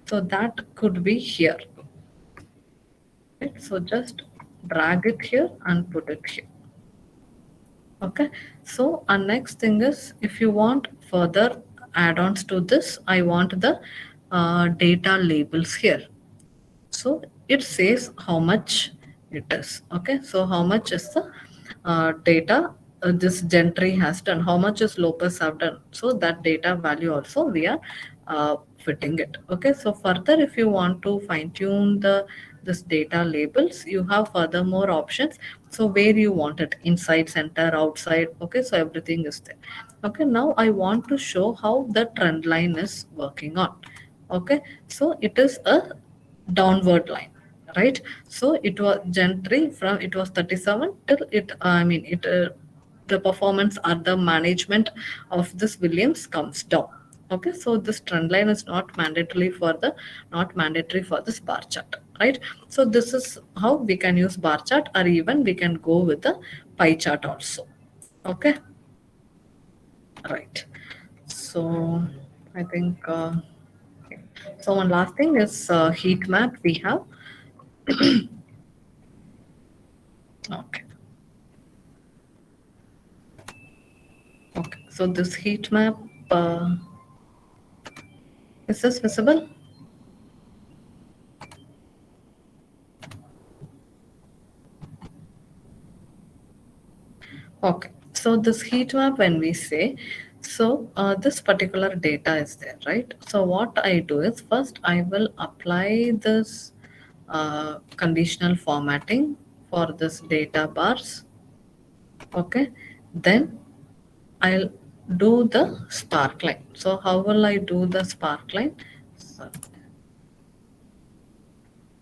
so that could be here. Right, so just drag it here and put it here. Okay, so our next thing is, if you want further add-ons to this, I want the data labels here. So it says how much it is. Okay, so how much is the data this Gentry has done, how much is Lopez have done. So that data value also we are fitting it. Okay, so further if you want to fine tune the this data labels, you have further more options. So where you want it, inside, center, outside. Okay, so everything is there. Okay, now I want to show how the trend line is working on. Okay, so it is a downward line, right? So it was Gentry from it was 37 till it I mean it the performance or the management of this Williams comes down. Okay, so this trend line is not mandatory for this bar chart, right? So this is how we can use bar chart, or even we can go with the pie chart also. Okay, right. So I think okay. So one last thing is heat map we have. Okay. Okay. So this heat map, is this visible? Okay. So this heat map, when we say, so this particular data is there, right? So what I do is, first I will apply this conditional formatting for this data bars. Okay. Then I'll do the sparkline. So how will I do the sparkline? So,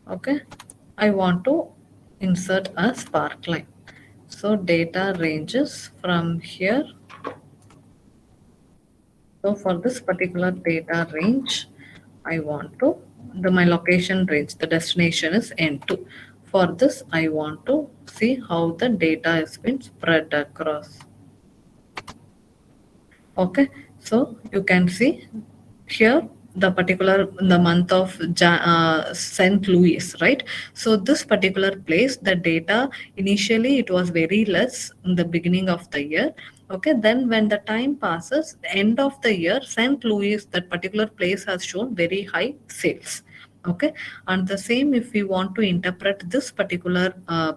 okay, I want to insert a sparkline. So data ranges from here. So for this particular data range, I want to my location range, the destination is N2. For this, I want to see how the data has been spread across. Okay, so you can see here the particular the month of St. Louis, right? So this particular place, the data initially it was very less in the beginning of the year. Okay, then when the time passes, the end of the year, St. Louis, that particular place has shown very high sales. Okay, and the same if we want to interpret this particular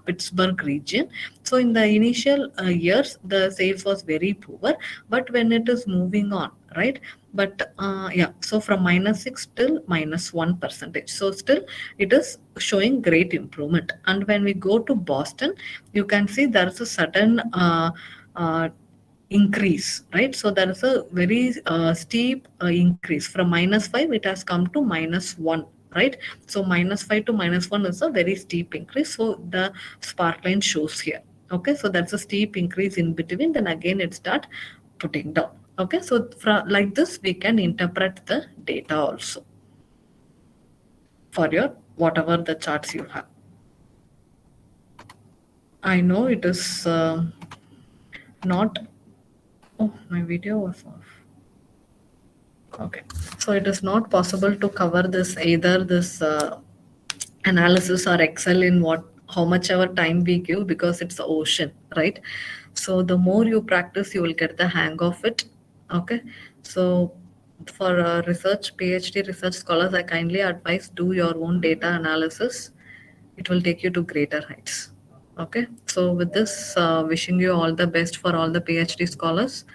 Pittsburgh region. So in the initial years the sales was very poor, but when it is moving on, right? But yeah, so from -6 till -1 percentage, so still it is showing great improvement. And when we go to Boston, you can see there is a sudden uh, increase, right? So there is a very steep increase from -5, it has come to -1, right? So -5 to -1 is a very steep increase. So the sparkline shows here. Okay, so that's a steep increase in between. Then again, it start putting down. Okay, so from like this, we can interpret the data also for your whatever the charts you have. I know it is not. Oh, my video was off. Okay, so it is not possible to cover this either this analysis or Excel in what how much ever time we give, because it's the ocean, right? So the more you practice, you will get the hang of it. Okay, so for research, PhD research scholars, I kindly advise do your own data analysis. It will take you to greater heights. Okay, so with this, wishing you all the best for all the PhD scholars,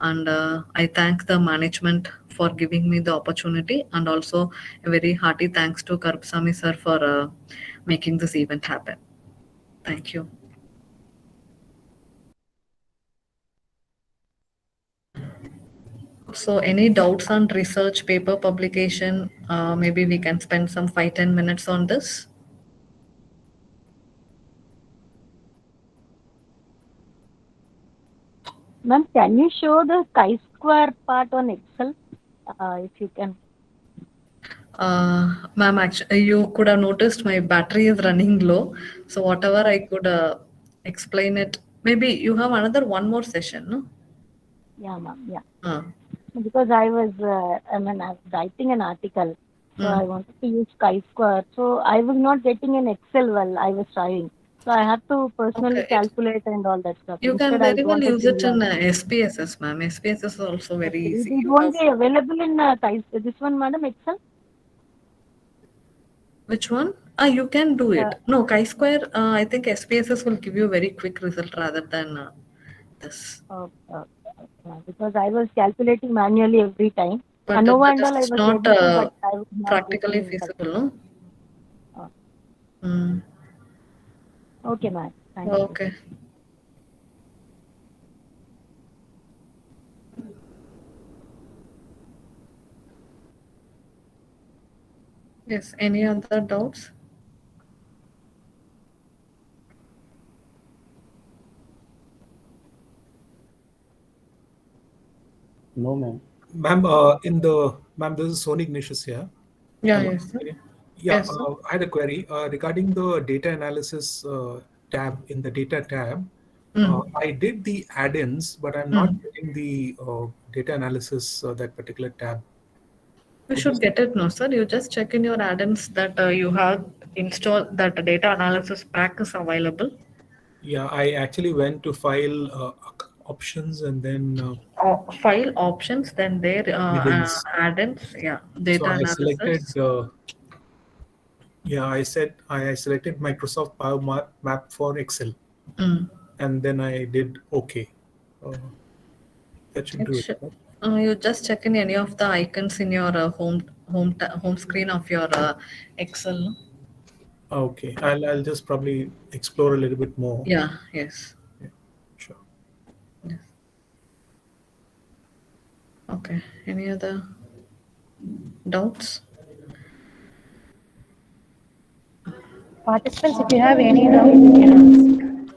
and I thank the management for giving me the opportunity, and also a very hearty thanks to Karpsami sir for making this event happen. Thank you. So any doubts on research paper publication? Maybe we can spend some 5-10 minutes on this. Ma'am, can you show the chi-square part on Excel, if you can? Ma'am, actually, you could have noticed my battery is running low. So whatever I could explain it. Maybe you have another one more session, no? Yeah, ma'am. Yeah. Uh, Because I'm writing an article, so I mm. wanted to use chi-square. So I was not getting an Excel while I was trying. So I have to personally Okay, calculate and all that stuff. you can Instead, I very well wanted use to it in learn. SPSS, ma'am. SPSS is also very Okay. easy. It You won't have be available in this one, madam, Excel? which one? Ah, you can do Uh, it. No, chi-square. I think SPSS will give you a very quick result rather than this. because I was calculating manually every time. But ANOVA that and all I is was not able to, but I was not practically getting feasible, success. no? Uh, Mm. okay, ma'am. Thank you. Okay. Yes. Any other doubts? No, ma'am. Ma'am, ma'am, this is Sony Ignatius here. Yeah. Hello. Yes, sir. Yeah, Yes, sir. I had a query regarding the data analysis tab in the data tab. Mm. I did the add-ins, but I'm not Mm. getting the data analysis that particular tab. You Could you? should get it now, sir. You just check in your add-ins that you have installed that data analysis pack is available. Yeah, I actually went to file options and then File options, then there add-ins. add-ins, yeah, So data I selected. analysis. Yeah, I selected Microsoft Power Map for Excel, Mm. and then I did OK. That should It do it. should, Right? you just check in any of the icons in your home screen of your Excel. No? Okay, I'll just probably explore a little bit more. Yeah. Yes. Yeah, sure. Yes. Okay. Any other doubts? Participants, if you have any doubt, you can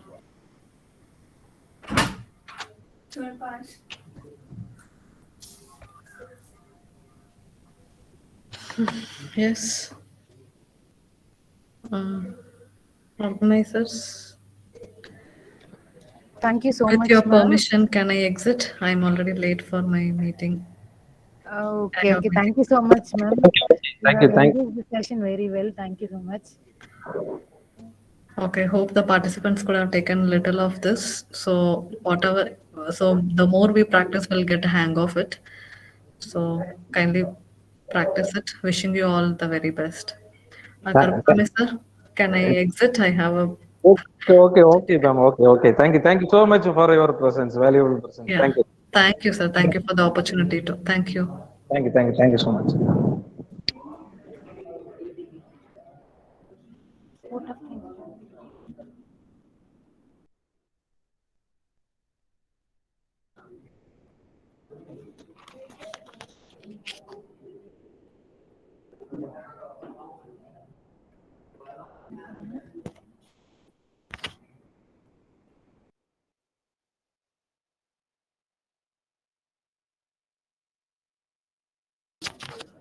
ask. Yes. Uh, Organizers. Thank you so With much, your ma'am. permission, can I exit? I'm already late for my meeting. I Okay, have okay. meeting. Thank you so much, ma'am. You Thank have you. Thank engaged the session very well. Thank you so much. Okay, hope the participants could have taken little of this. So whatever, so the more we practice, we'll get a hang of it. So kindly practice it. Wishing you all the very best. you. Karupami sir, can I exit? I have a Okay, ma'am. Okay. Thank you so much for your presence, valuable presence. yeah. Thank you. Thank you, sir. Thank you for the opportunity to. Thank you. Thank you so much.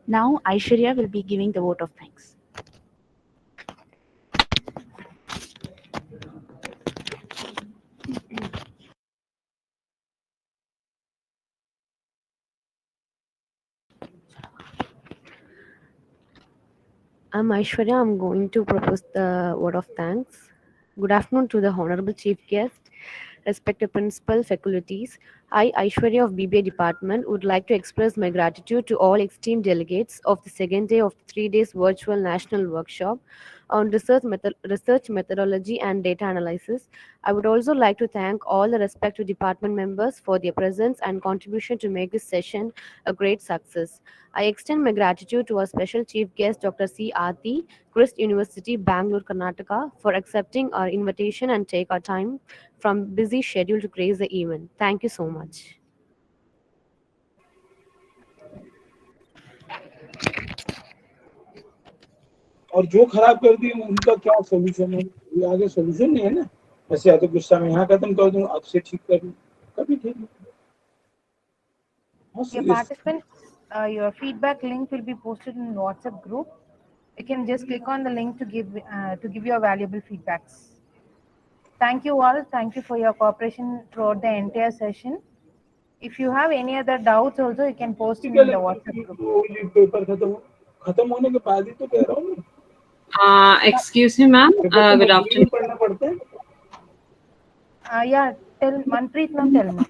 Now Aishwarya will be giving the vote of thanks. I'm Aishwarya. I'm going to propose the word of thanks. Good afternoon to the Honorable Chief Guest, respected principal, faculties. I, Aishwarya of BBA Department, would like to express my gratitude to all esteemed delegates of the second day of the 3 days virtual national workshop on research methodology and data analysis. I would also like to thank all the respective department members for their presence and contribution to make this session a great success. I extend my gratitude to our special chief guest, Dr. C. Aarti, Christ University, Bangalore, Karnataka, for accepting our invitation and take our time from busy schedule to grace the event. Thank you so much. और जो खराब कर दिए उनका क्या solution है? ये आगे सोल्यूशन नहीं है ना। ऐसे या तो गुस्सा में यहाँ खत्म कर दूं, आपसे ठीक कर दूं, कभी ठीक नहीं। Dear participants, your feedback link will be posted in WhatsApp group. You can just click on the link to give your valuable feedbacks. Thank you all. Thank you for your cooperation throughout the entire session. If you have any other doubts also, you can post in the WhatsApp group. ये paper खत्म होने के बाद ही तो कह रहा हूँ मैं। Excuse me, ma'am. Good afternoon. पढ़ते हैं? Yeah, tell Manpreet ma'am, tell me.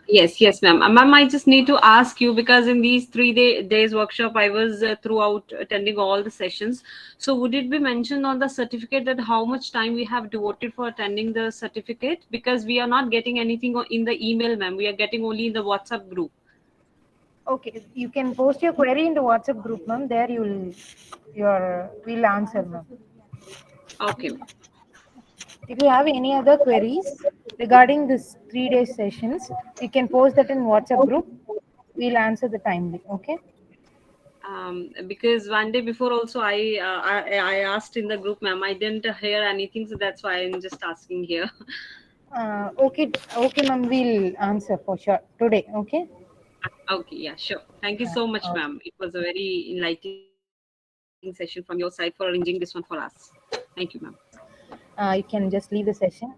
Yes, ma'am. Ma'am, I just need to ask you because in these 3 days workshop, I was throughout attending all the sessions. So, would it be mentioned on the certificate that how much time we have devoted for attending the certificate? Because we are not getting anything in the email, ma'am. We are getting only in the WhatsApp group. Okay, you can post your query in the WhatsApp group, ma'am. There we'll answer, ma'am. Okay. If you have any other queries regarding this 3-day sessions, you can post that in WhatsApp group. We'll answer the timely. Okay. Because one day before also I asked in the group, ma'am. I didn't hear anything, so that's why I'm just asking here. Okay, ma'am. We'll answer for sure today. Okay. Okay, yeah, sure. Thank you so much, ma'am. It was a very enlightening session from your side for arranging this one for us. Thank you, ma'am. You can just leave the session.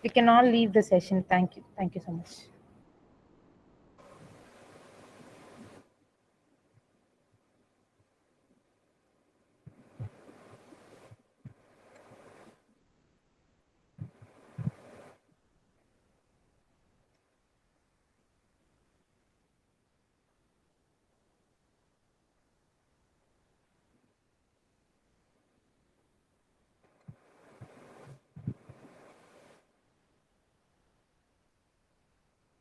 We can all leave the session. Thank you. Thank you so much.